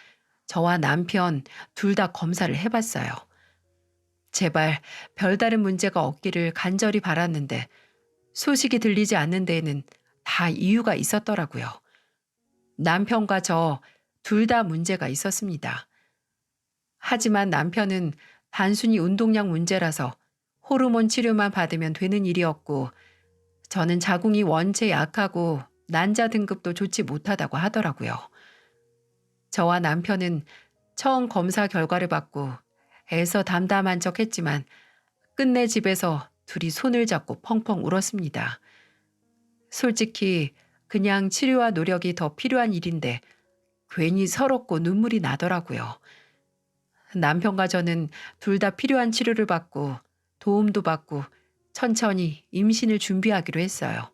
저와 남편 둘 다 검사를 해봤어요. 제발 별다른 문제가 없기를 간절히 바랐는데 소식이 들리지 않는 데에는 다 이유가 있었더라고요. 남편과 저 둘 다 문제가 있었습니다. 하지만 남편은 단순히 운동량 문제라서 호르몬 치료만 받으면 되는 일이었고 저는 자궁이 원체 약하고 난자 등급도 좋지 못하다고 하더라고요. 저와 남편은 처음 검사 결과를 받고 애써 담담한 척 했지만 끝내 집에서 둘이 손을 잡고 펑펑 울었습니다. 솔직히 그냥 치료와 노력이 더 필요한 일인데 괜히 서럽고 눈물이 나더라고요. 남편과 저는 둘 다 필요한 치료를 받고 도움도 받고 천천히 임신을 준비하기로 했어요.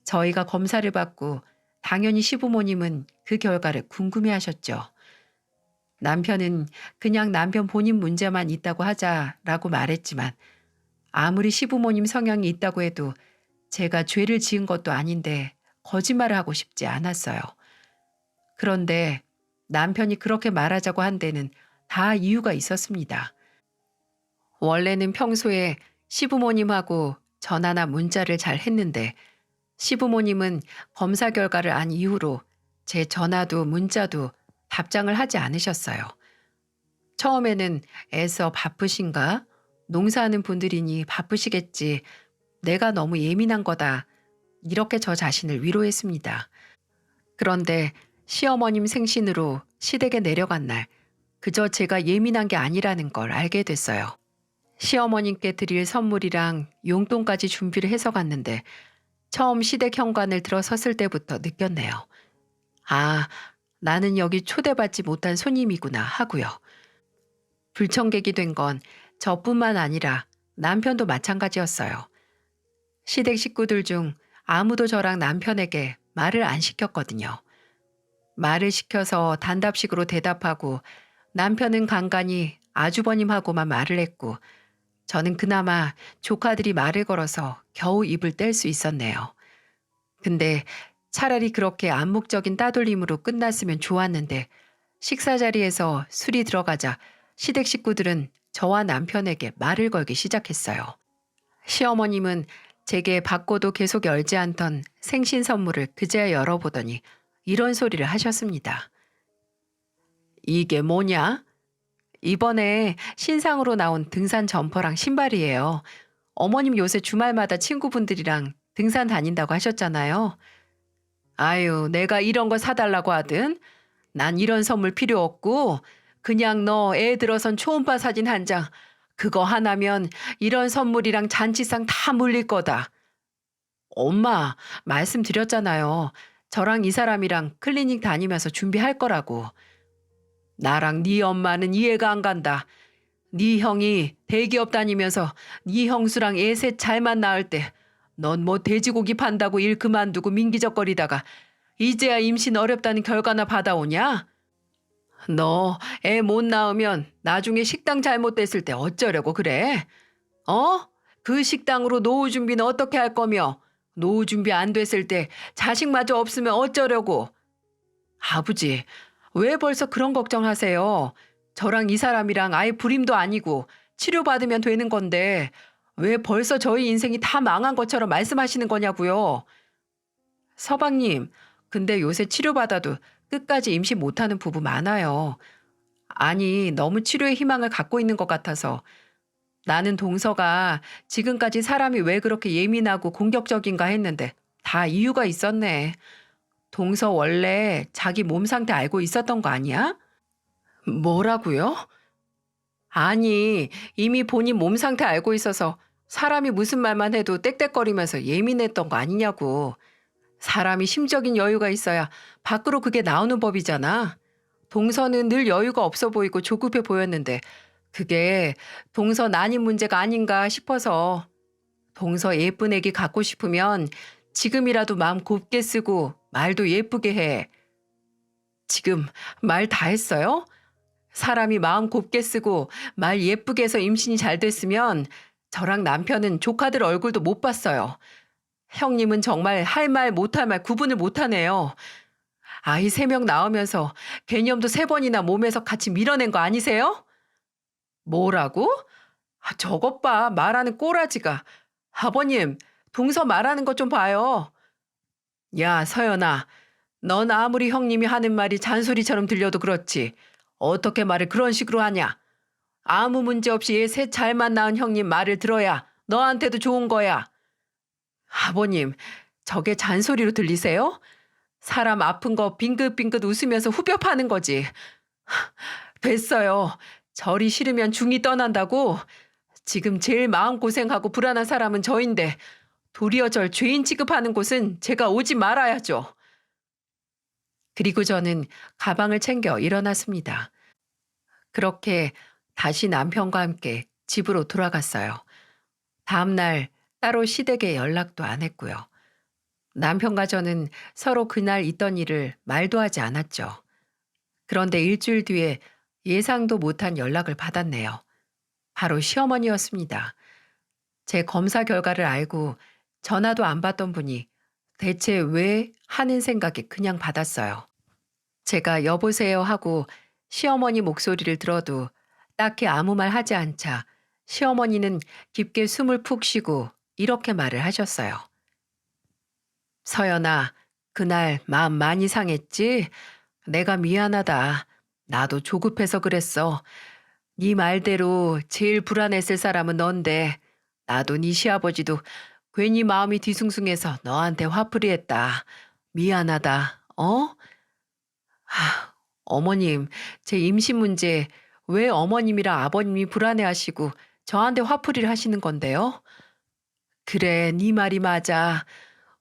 저희가 검사를 받고 당연히 시부모님은 그 결과를 궁금해 하셨죠. 남편은 그냥 남편 본인 문제만 있다고 하자라고 말했지만 아무리 시부모님 성향이 있다고 해도 제가 죄를 지은 것도 아닌데 거짓말을 하고 싶지 않았어요. 그런데 남편이 그렇게 말하자고 한 데는 다 이유가 있었습니다. 원래는 평소에 시부모님하고 전화나 문자를 잘 했는데 시부모님은 검사 결과를 안 이후로 제 전화도 문자도 답장을 하지 않으셨어요. 처음에는 애써 바쁘신가? 농사하는 분들이니 바쁘시겠지. 내가 너무 예민한 거다. 이렇게 저 자신을 위로했습니다. 그런데 시어머님 생신으로 시댁에 내려간 날 그저 제가 예민한 게 아니라는 걸 알게 됐어요. 시어머님께 드릴 선물이랑 용돈까지 준비를 해서 갔는데 처음 시댁 현관을 들어섰을 때부터 느꼈네요. 아, 나는 여기 초대받지 못한 손님이구나 하고요. 불청객이 된 건 저뿐만 아니라 남편도 마찬가지였어요. 시댁 식구들 중 아무도 저랑 남편에게 말을 안 시켰거든요. 말을 시켜서 단답식으로 대답하고 남편은 간간히 아주버님하고만 말을 했고 저는 그나마 조카들이 말을 걸어서 겨우 입을 뗄 수 있었네요. 근데 차라리 그렇게 암묵적인 따돌림으로 끝났으면 좋았는데 식사 자리에서 술이 들어가자 시댁 식구들은 저와 남편에게 말을 걸기 시작했어요. 시어머님은 제게 받고도 계속 열지 않던 생신 선물을 그제야 열어보더니 이런 소리를 하셨습니다. 이게 뭐냐? 이번에 신상으로 나온 등산 점퍼랑 신발이에요. 어머님 요새 주말마다 친구분들이랑 등산 다닌다고 하셨잖아요. 아유, 내가 이런 거 사달라고 하든 난 이런 선물 필요 없고 그냥 너 애 들어선 초음파 사진 한 장 그거 하나면 이런 선물이랑 잔치상 다 물릴 거다. 엄마, 말씀드렸잖아요. 저랑 이 사람이랑 클리닉 다니면서 준비할 거라고. 나랑 네 엄마는 이해가 안 간다. 네 형이 대기업 다니면서 네 형수랑 애 셋 잘만 낳을 때 넌 뭐 돼지고기 판다고 일 그만두고 민기적거리다가 이제야 임신 어렵다는 결과나 받아오냐? 너 애 못 낳으면 나중에 식당 잘못됐을 때 어쩌려고 그래? 어? 그 식당으로 노후 준비는 어떻게 할 거며 노후 준비 안 됐을 때 자식마저 없으면 어쩌려고? 아버지, 왜 벌써 그런 걱정하세요? 저랑 이 사람이랑 아예 불임도 아니고 치료받으면 되는 건데 왜 벌써 저희 인생이 다 망한 것처럼 말씀하시는 거냐고요? 서방님, 근데 요새 치료받아도 끝까지 임신 못하는 부부 많아요. 아니, 너무 치료에 희망을 갖고 있는 것 같아서 나는 동서가 지금까지 사람이 왜 그렇게 예민하고 공격적인가 했는데 다 이유가 있었네. 동서 원래 자기 몸 상태 알고 있었던 거 아니야? 뭐라고요? 아니, 이미 본인 몸 상태 알고 있어서 사람이 무슨 말만 해도 떽떽거리면서 예민했던 거 아니냐고. 사람이 심적인 여유가 있어야 밖으로 그게 나오는 법이잖아. 동서는 늘 여유가 없어 보이고 조급해 보였는데 그게 동서 난임 문제가 아닌가 싶어서 동서 예쁜 애기 갖고 싶으면 지금이라도 마음 곱게 쓰고 말도 예쁘게 해. 지금 말 다 했어요? 사람이 마음 곱게 쓰고 말 예쁘게 해서 임신이 잘 됐으면 저랑 남편은 조카들 얼굴도 못 봤어요. 형님은 정말 할 말 못할 말 구분을 못하네요. 아이 3명 낳으면서 개념도 3번이나 몸에서 같이 밀어낸 거 아니세요? 뭐라고? 저것 봐 말하는 꼬라지가. 아버님 동서 말하는 것 좀 봐요. 야 서연아 넌 아무리 형님이 하는 말이 잔소리처럼 들려도 그렇지. 어떻게 말을 그런 식으로 하냐. 아무 문제 없이 얘 셋 잘만 낳은 형님 말을 들어야 너한테도 좋은 거야. 아버님 저게 잔소리로 들리세요? 사람 아픈 거 빙긋빙긋 웃으면서 후벼 파는 거지. 됐어요. 절이 싫으면 중이 떠난다고. 지금 제일 마음고생하고 불안한 사람은 저인데 도리어 절 죄인 취급하는 곳은 제가 오지 말아야죠. 그리고 저는 가방을 챙겨 일어났습니다. 그렇게 다시 남편과 함께 집으로 돌아갔어요. 다음 날 따로 시댁에 연락도 안 했고요. 남편과 저는 서로 그날 있던 일을 말도 하지 않았죠. 그런데 일주일 뒤에 예상도 못한 연락을 받았네요. 바로 시어머니였습니다. 제 검사 결과를 알고 전화도 안 받던 분이 대체 왜 하는 생각이 그냥 받았어요. 제가 여보세요 하고 시어머니 목소리를 들어도 딱히 아무 말 하지 않자 시어머니는 깊게 숨을 푹 쉬고 이렇게 말을 하셨어요. 서연아, 그날 마음 많이 상했지? 내가 미안하다. 나도 조급해서 그랬어. 네 말대로 제일 불안했을 사람은 넌데 나도 네 시아버지도 괜히 마음이 뒤숭숭해서 너한테 화풀이 했다. 미안하다. 어? 어머님, 제 임신 문제 왜 어머님이랑 아버님이 불안해하시고 저한테 화풀이를 하시는 건데요? 그래, 네 말이 맞아.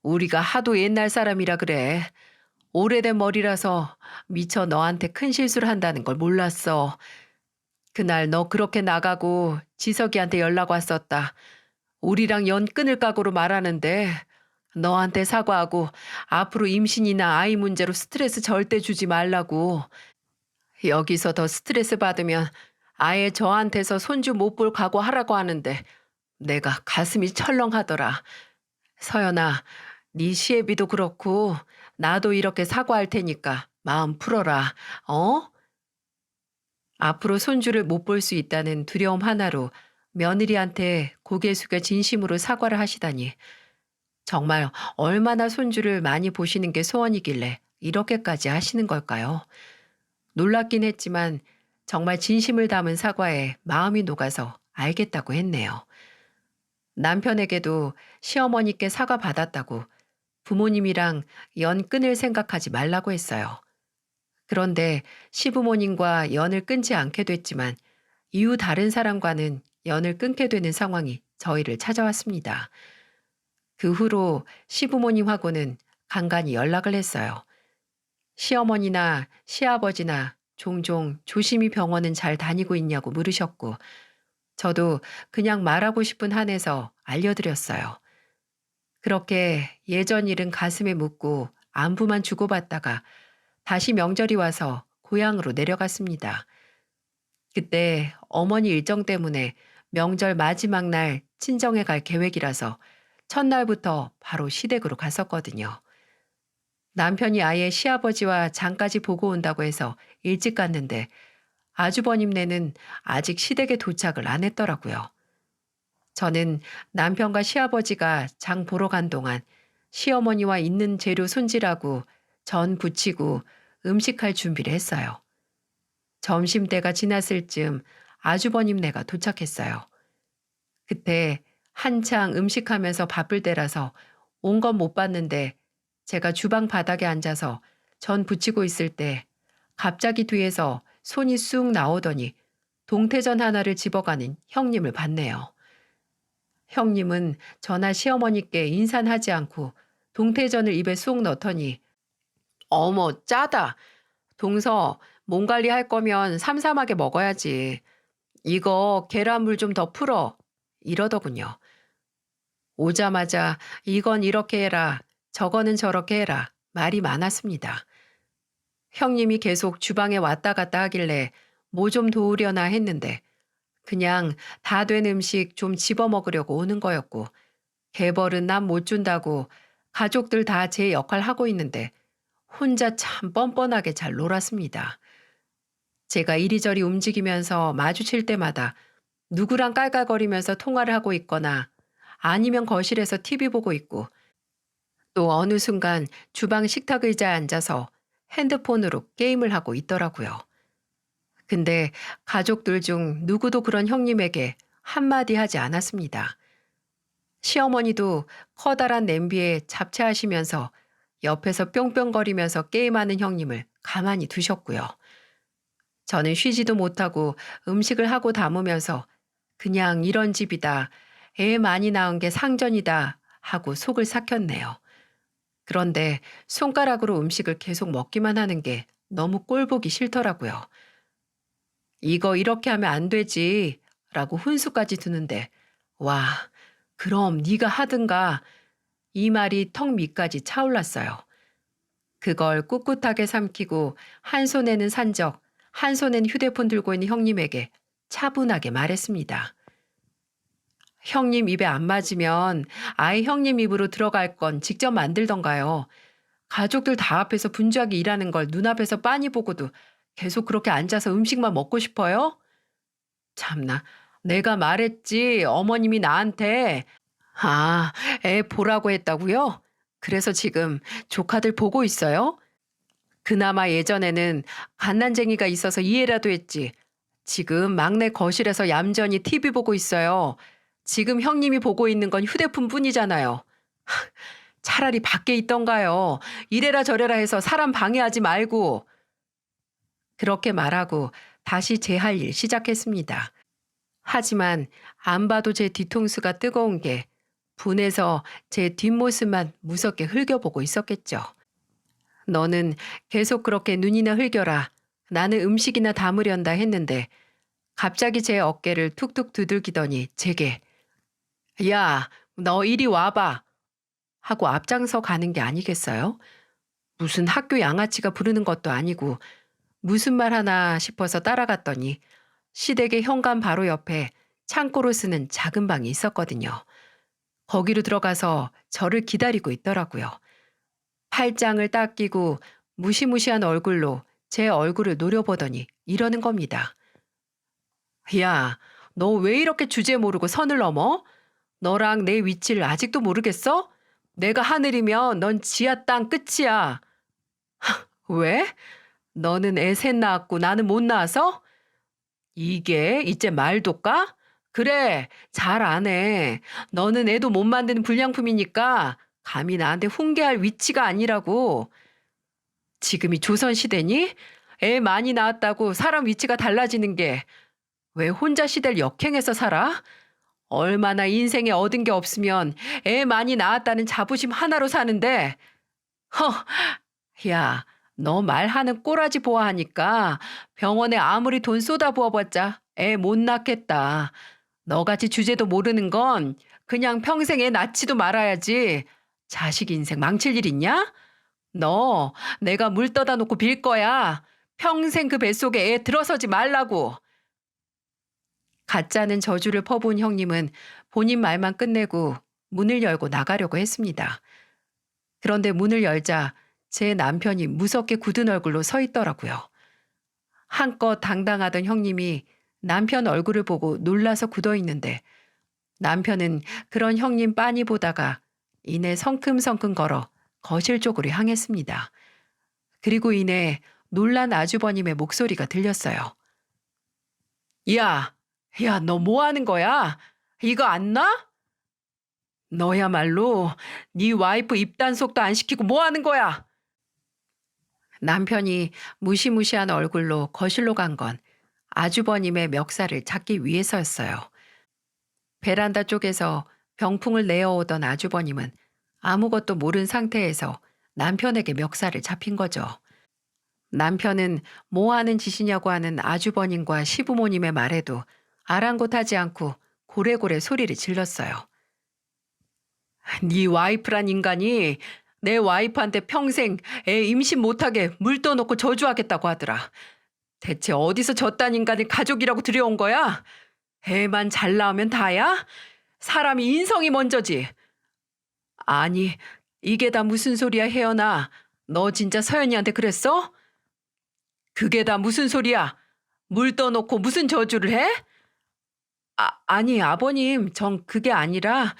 우리가 하도 옛날 사람이라 그래. 오래된 머리라서 미처 너한테 큰 실수를 한다는 걸 몰랐어. 그날 너 그렇게 나가고 지석이한테 연락 왔었다. 우리랑 연 끊을 각오로 말하는데 너한테 사과하고 앞으로 임신이나 아이 문제로 스트레스 절대 주지 말라고. 여기서 더 스트레스 받으면 아예 저한테서 손주 못 볼 각오하라고 하는데 내가 가슴이 철렁하더라. 서연아, 네 시애비도 그렇고 나도 이렇게 사과할 테니까 마음 풀어라. 어? 앞으로 손주를 못 볼 수 있다는 두려움 하나로 며느리한테 고개 숙여 진심으로 사과를 하시다니 정말 얼마나 손주를 많이 보시는 게 소원이길래 이렇게까지 하시는 걸까요? 놀랍긴 했지만 정말 진심을 담은 사과에 마음이 녹아서 알겠다고 했네요. 남편에게도 시어머니께 사과받았다고 부모님이랑 연 끊을 생각하지 말라고 했어요. 그런데 시부모님과 연을 끊지 않게 됐지만 이후 다른 사람과는 연을 끊게 되는 상황이 저희를 찾아왔습니다. 그 후로 시부모님하고는 간간히 연락을 했어요. 시어머니나 시아버지나 종종 조심히 병원은 잘 다니고 있냐고 물으셨고 저도 그냥 말하고 싶은 한에서 알려드렸어요. 그렇게 예전 일은 가슴에 묻고 안부만 주고받다가 다시 명절이 와서 고향으로 내려갔습니다. 그때 어머니 일정 때문에 명절 마지막 날 친정에 갈 계획이라서 첫날부터 바로 시댁으로 갔었거든요. 남편이 아예 시아버지와 장까지 보고 온다고 해서 일찍 갔는데 아주버님네는 아직 시댁에 도착을 안 했더라고요. 저는 남편과 시아버지가 장 보러 간 동안 시어머니와 있는 재료 손질하고 전 부치고 음식할 준비를 했어요. 점심때가 지났을 즈음 아주버님네가 도착했어요. 그때 한창 음식하면서 바쁠 때라서 온 건 못 봤는데 제가 주방 바닥에 앉아서 전 부치고 있을 때 갑자기 뒤에서 손이 쑥 나오더니 동태전 하나를 집어가는 형님을 봤네요. 형님은 저나 시어머니께 인사는 하지 않고 동태전을 입에 쏙 넣더니 어머 짜다. 동서 몸 관리할 거면 삼삼하게 먹어야지. 이거 계란물 좀 더 풀어. 이러더군요. 오자마자 이건 이렇게 해라. 저거는 저렇게 해라. 말이 많았습니다. 형님이 계속 주방에 왔다 갔다 하길래 뭐 좀 도우려나 했는데 그냥 다 된 음식 좀 집어 먹으려고 오는 거였고 개벌은 남 못 준다고 가족들 다 제 역할 하고 있는데 혼자 참 뻔뻔하게 잘 놀았습니다. 제가 이리저리 움직이면서 마주칠 때마다 누구랑 깔깔거리면서 통화를 하고 있거나 아니면 거실에서 TV 보고 있고 또 어느 순간 주방 식탁 의자에 앉아서 핸드폰으로 게임을 하고 있더라고요. 근데 가족들 중 누구도 그런 형님에게 한마디 하지 않았습니다. 시어머니도 커다란 냄비에 잡채하시면서 옆에서 뿅뿅거리면서 게임하는 형님을 가만히 두셨고요. 저는 쉬지도 못하고 음식을 하고 담으면서 그냥 이런 집이다. 애 많이 낳은 게 상전이다. 하고 속을 삭혔네요. 그런데 손가락으로 음식을 계속 먹기만 하는 게 너무 꼴보기 싫더라고요. 이거 이렇게 하면 안 되지. 라고 훈수까지 두는데 와, 그럼 네가 하든가. 이 말이 턱 밑까지 차올랐어요. 그걸 꿋꿋하게 삼키고 한 손에는 산적, 한 손엔 휴대폰 들고 있는 형님에게 차분하게 말했습니다. 형님 입에 안 맞으면 아예 형님 입으로 들어갈 건 직접 만들던가요. 가족들 다 앞에서 분주하게 일하는 걸 눈앞에서 빤히 보고도 계속 그렇게 앉아서 음식만 먹고 싶어요? 참나, 내가 말했지, 어머님이 나한테. 아, 애 보라고 했다고요? 그래서 지금 조카들 보고 있어요? 그나마 예전에는 갓난쟁이가 있어서 이해라도 했지. 지금 막내 거실에서 얌전히 TV 보고 있어요. 지금 형님이 보고 있는 건 휴대폰 뿐이잖아요. 차라리 밖에 있던가요. 이래라 저래라 해서 사람 방해하지 말고. 그렇게 말하고 다시 제 할 일 시작했습니다. 하지만 안 봐도 제 뒤통수가 뜨거운 게 분해서 제 뒷모습만 무섭게 흘겨보고 있었겠죠. 너는 계속 그렇게 눈이나 흘겨라. 나는 음식이나 담으련다 했는데 갑자기 제 어깨를 툭툭 두들기더니 제게 야, 너 이리 와봐. 하고 앞장서 가는 게 아니겠어요? 무슨 학교 양아치가 부르는 것도 아니고 무슨 말 하나 싶어서 따라갔더니 시댁의 현관 바로 옆에 창고로 쓰는 작은 방이 있었거든요. 거기로 들어가서 저를 기다리고 있더라고요. 팔짱을 딱 끼고 무시무시한 얼굴로 제 얼굴을 노려보더니 이러는 겁니다. 야, 너 왜 이렇게 주제 모르고 선을 넘어? 너랑 내 위치를 아직도 모르겠어? 내가 하늘이면 넌 지하 땅 끝이야. 왜? 너는 애 셋 낳았고 나는 못 낳아서? 이게 이제 말도 까? 그래, 잘 안 해. 너는 애도 못 만드는 불량품이니까 감히 나한테 훈계할 위치가 아니라고. 지금이 조선시대니? 애 많이 낳았다고 사람 위치가 달라지는 게 왜 혼자 시대를 역행해서 살아? 얼마나 인생에 얻은 게 없으면 애 많이 낳았다는 자부심 하나로 사는데. 허, 야, 너 말하는 꼬라지 보아하니까 병원에 아무리 돈 쏟아 부어봤자 애 못 낳겠다. 너같이 주제도 모르는 건 그냥 평생 애 낳지도 말아야지. 자식 인생 망칠 일 있냐? 너 내가 물 떠다 놓고 빌 거야. 평생 그 뱃속에 애 들어서지 말라고. 가짜는 저주를 퍼부은 형님은 본인 말만 끝내고 문을 열고 나가려고 했습니다. 그런데 문을 열자 제 남편이 무섭게 굳은 얼굴로 서 있더라고요. 한껏 당당하던 형님이 남편 얼굴을 보고 놀라서 굳어 있는데 남편은 그런 형님 빤히 보다가 이내 성큼성큼 걸어 거실 쪽으로 향했습니다. 그리고 이내 놀란 아주버님의 목소리가 들렸어요. 야, 야, 너 뭐 하는 거야? 이거 안 나? 너야말로 네 와이프 입단속도 안 시키고 뭐 하는 거야? 남편이 무시무시한 얼굴로 거실로 간 건 아주버님의 멱살을 잡기 위해서였어요. 베란다 쪽에서 병풍을 내어오던 아주버님은 아무것도 모른 상태에서 남편에게 멱살을 잡힌 거죠. 남편은 뭐 하는 짓이냐고 하는 아주버님과 시부모님의 말에도 아랑곳하지 않고 고래고래 소리를 질렀어요. 네 와이프란 인간이 내 와이프한테 평생 애 임신 못하게 물 떠놓고 저주하겠다고 하더라. 대체 어디서 저딴 인간을 가족이라고 들여온 거야? 애만 잘 낳으면 다야? 사람이 인성이 먼저지. 아니, 이게 다 무슨 소리야, 혜연아. 너 진짜 서연이한테 그랬어? 그게 다 무슨 소리야? 물 떠놓고 무슨 저주를 해? 아니, 아버님, 전 그게 아니라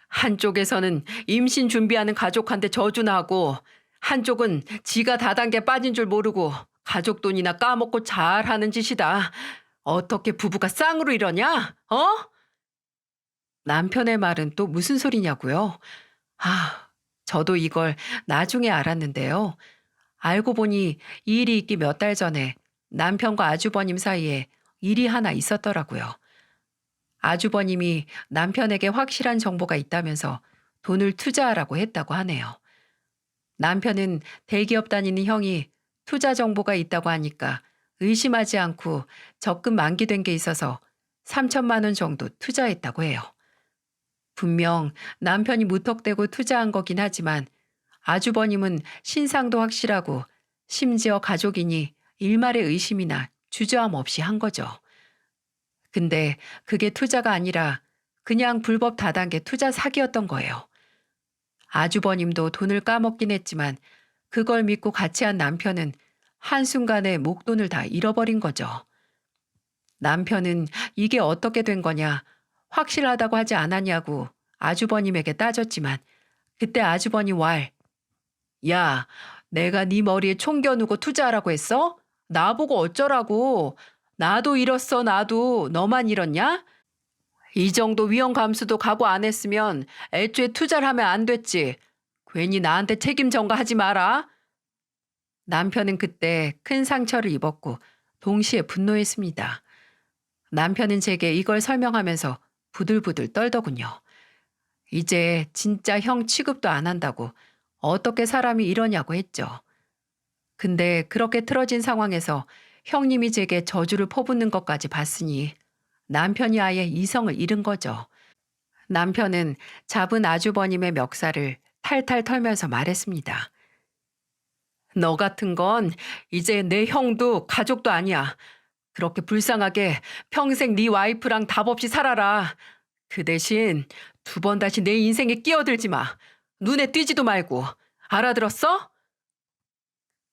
한쪽에서는 임신 준비하는 가족한테 저주나 하고 한쪽은 지가 다단계 빠진 줄 모르고 가족 돈이나 까먹고 잘하는 짓이다. 어떻게 부부가 쌍으로 이러냐? 어? 남편의 말은 또 무슨 소리냐고요? 저도 이걸 나중에 알았는데요. 알고 보니 이 일이 있기 몇 달 전에 남편과 아주버님 사이에 일이 하나 있었더라고요. 아주버님이 남편에게 확실한 정보가 있다면서 돈을 투자하라고 했다고 하네요. 남편은 대기업 다니는 형이 투자 정보가 있다고 하니까 의심하지 않고 적금 만기된 게 있어서 3천만 원 정도 투자했다고 해요. 분명 남편이 무턱대고 투자한 거긴 하지만 아주버님은 신상도 확실하고 심지어 가족이니 일말의 의심이나 주저함 없이 한 거죠. 근데 그게 투자가 아니라 그냥 불법 다단계 투자 사기였던 거예요. 아주버님도 돈을 까먹긴 했지만 그걸 믿고 같이 한 남편은 한순간에 목돈을 다 잃어버린 거죠. 남편은 이게 어떻게 된 거냐, 확실하다고 하지 않았냐고 아주버님에게 따졌지만 그때 아주버님 왈, 야, 내가 네 머리에 총 겨누고 투자하라고 했어? 나보고 어쩌라고. 나도 잃었어, 나도. 너만 잃었냐? 이 정도 위험 감수도 각오 안 했으면 애초에 투자를 하면 안 됐지. 괜히 나한테 책임 전가하지 마라. 남편은 그때 큰 상처를 입었고 동시에 분노했습니다. 남편은 제게 이걸 설명하면서 부들부들 떨더군요. 이제 진짜 형 취급도 안 한다고 어떻게 사람이 이러냐고 했죠. 근데 그렇게 틀어진 상황에서 형님이 제게 저주를 퍼붓는 것까지 봤으니 남편이 아예 이성을 잃은 거죠. 남편은 잡은 아주버님의 멱살을 탈탈 털면서 말했습니다. 너 같은 건 이제 내 형도 가족도 아니야. 그렇게 불쌍하게 평생 네 와이프랑 답 없이 살아라. 그 대신 두 번 다시 내 인생에 끼어들지 마. 눈에 띄지도 말고. 알아들었어?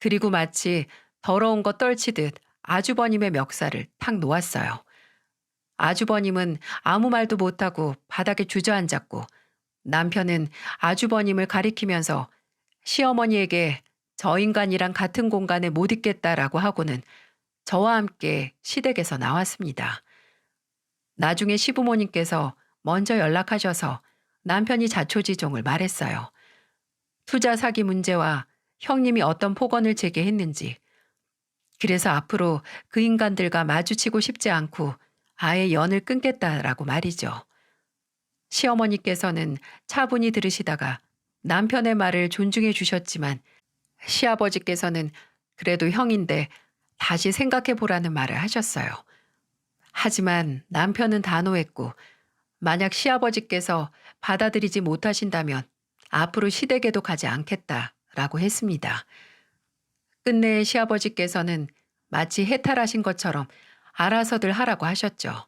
그리고 마치 더러운 거 떨치듯 아주버님의 멱살을 탁 놓았어요. 아주버님은 아무 말도 못하고 바닥에 주저앉았고 남편은 아주버님을 가리키면서 시어머니에게 저 인간이랑 같은 공간에 못 있겠다라고 하고는 저와 함께 시댁에서 나왔습니다. 나중에 시부모님께서 먼저 연락하셔서 남편이 자초지종을 말했어요. 투자 사기 문제와 형님이 어떤 폭언을 제기했는지, 그래서 앞으로 그 인간들과 마주치고 싶지 않고 아예 연을 끊겠다라고 말이죠. 시어머니께서는 차분히 들으시다가 남편의 말을 존중해 주셨지만 시아버지께서는 그래도 형인데 다시 생각해 보라는 말을 하셨어요. 하지만 남편은 단호했고 만약 시아버지께서 받아들이지 못하신다면 앞으로 시댁에도 가지 않겠다라고 했습니다. 끝내 시아버지께서는 마치 해탈하신 것처럼 알아서들 하라고 하셨죠.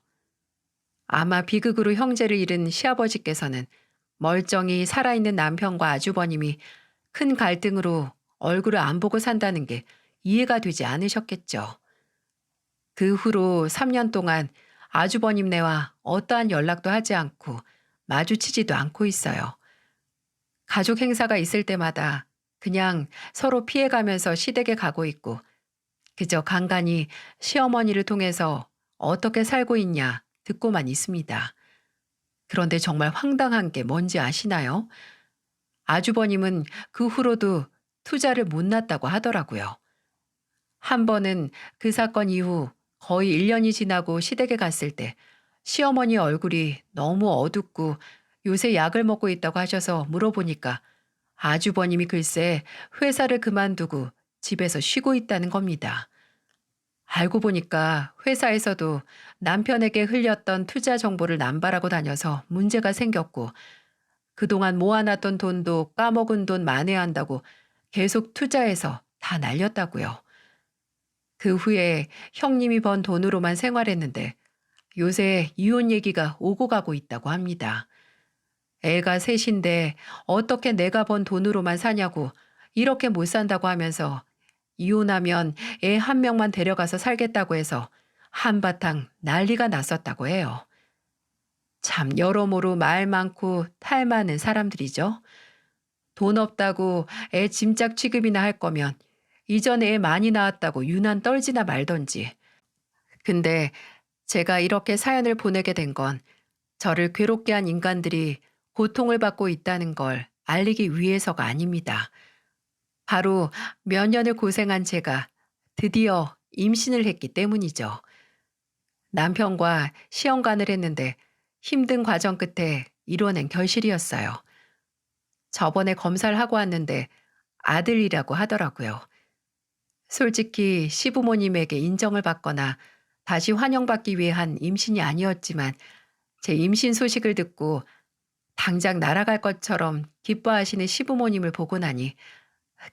아마 비극으로 형제를 잃은 시아버지께서는 멀쩡히 살아있는 남편과 아주버님이 큰 갈등으로 얼굴을 안 보고 산다는 게 이해가 되지 않으셨겠죠. 그 후로 3년 동안 아주버님네와 어떠한 연락도 하지 않고 마주치지도 않고 있어요. 가족 행사가 있을 때마다 그냥 서로 피해가면서 시댁에 가고 있고 그저 간간히 시어머니를 통해서 어떻게 살고 있냐 듣고만 있습니다. 그런데 정말 황당한 게 뭔지 아시나요? 아주버님은 그 후로도 투자를 못 놨다고 하더라고요. 한 번은 그 사건 이후 거의 1년이 지나고 시댁에 갔을 때 시어머니 얼굴이 너무 어둡고 요새 약을 먹고 있다고 하셔서 물어보니까 아주버님이 글쎄 회사를 그만두고 집에서 쉬고 있다는 겁니다. 알고 보니까 회사에서도 남편에게 흘렸던 투자 정보를 남발하고 다녀서 문제가 생겼고 그동안 모아놨던 돈도 까먹은 돈 만회한다고 계속 투자해서 다 날렸다고요. 그 후에 형님이 번 돈으로만 생활했는데 요새 이혼 얘기가 오고 가고 있다고 합니다. 애가 셋인데 어떻게 내가 번 돈으로만 사냐고 이렇게 못 산다고 하면서 이혼하면 애 한 명만 데려가서 살겠다고 해서 한바탕 난리가 났었다고 해요. 참 여러모로 말 많고 탈 많은 사람들이죠. 돈 없다고 애 짐짝 취급이나 할 거면 이전에 애 많이 낳았다고 유난 떨지나 말던지. 근데 제가 이렇게 사연을 보내게 된 건 저를 괴롭게 한 인간들이 고통을 받고 있다는 걸 알리기 위해서가 아닙니다. 바로 몇 년을 고생한 제가 드디어 임신을 했기 때문이죠. 남편과 시험관을 했는데 힘든 과정 끝에 이뤄낸 결실이었어요. 저번에 검사를 하고 왔는데 아들이라고 하더라고요. 솔직히 시부모님에게 인정을 받거나 다시 환영받기 위해 한 임신이 아니었지만 제 임신 소식을 듣고 당장 날아갈 것처럼 기뻐하시는 시부모님을 보고 나니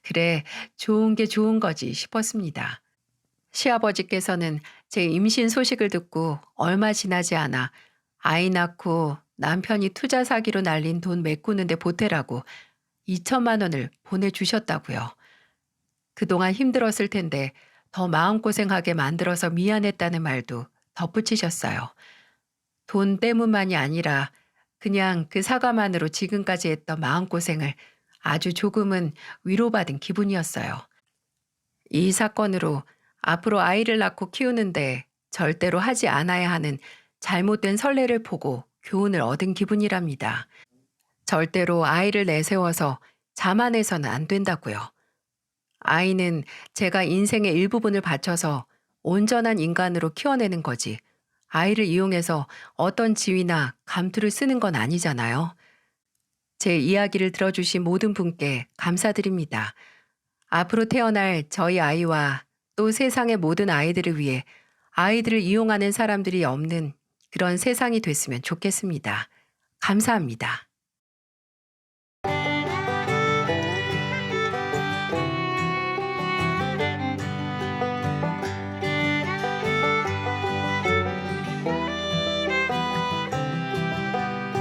그래, 좋은 게 좋은 거지 싶었습니다. 시아버지께서는 제 임신 소식을 듣고 얼마 지나지 않아 아이 낳고 남편이 투자 사기로 날린 돈 메꾸는데 보태라고 2천만 원을 보내주셨다고요. 그동안 힘들었을 텐데 더 마음고생하게 만들어서 미안했다는 말도 덧붙이셨어요. 돈 때문만이 아니라 그냥 그 사과만으로 지금까지 했던 마음고생을 아주 조금은 위로받은 기분이었어요. 이 사건으로 앞으로 아이를 낳고 키우는데 절대로 하지 않아야 하는 잘못된 선례를 보고 교훈을 얻은 기분이랍니다. 절대로 아이를 내세워서 자만해서는 안 된다고요. 아이는 제가 인생의 일부분을 바쳐서 온전한 인간으로 키워내는 거지. 아이를 이용해서 어떤 지위나 감투를 쓰는 건 아니잖아요. 제 이야기를 들어주신 모든 분께 감사드립니다. 앞으로 태어날 저희 아이와 또 세상의 모든 아이들을 위해 아이들을 이용하는 사람들이 없는 그런 세상이 됐으면 좋겠습니다. 감사합니다.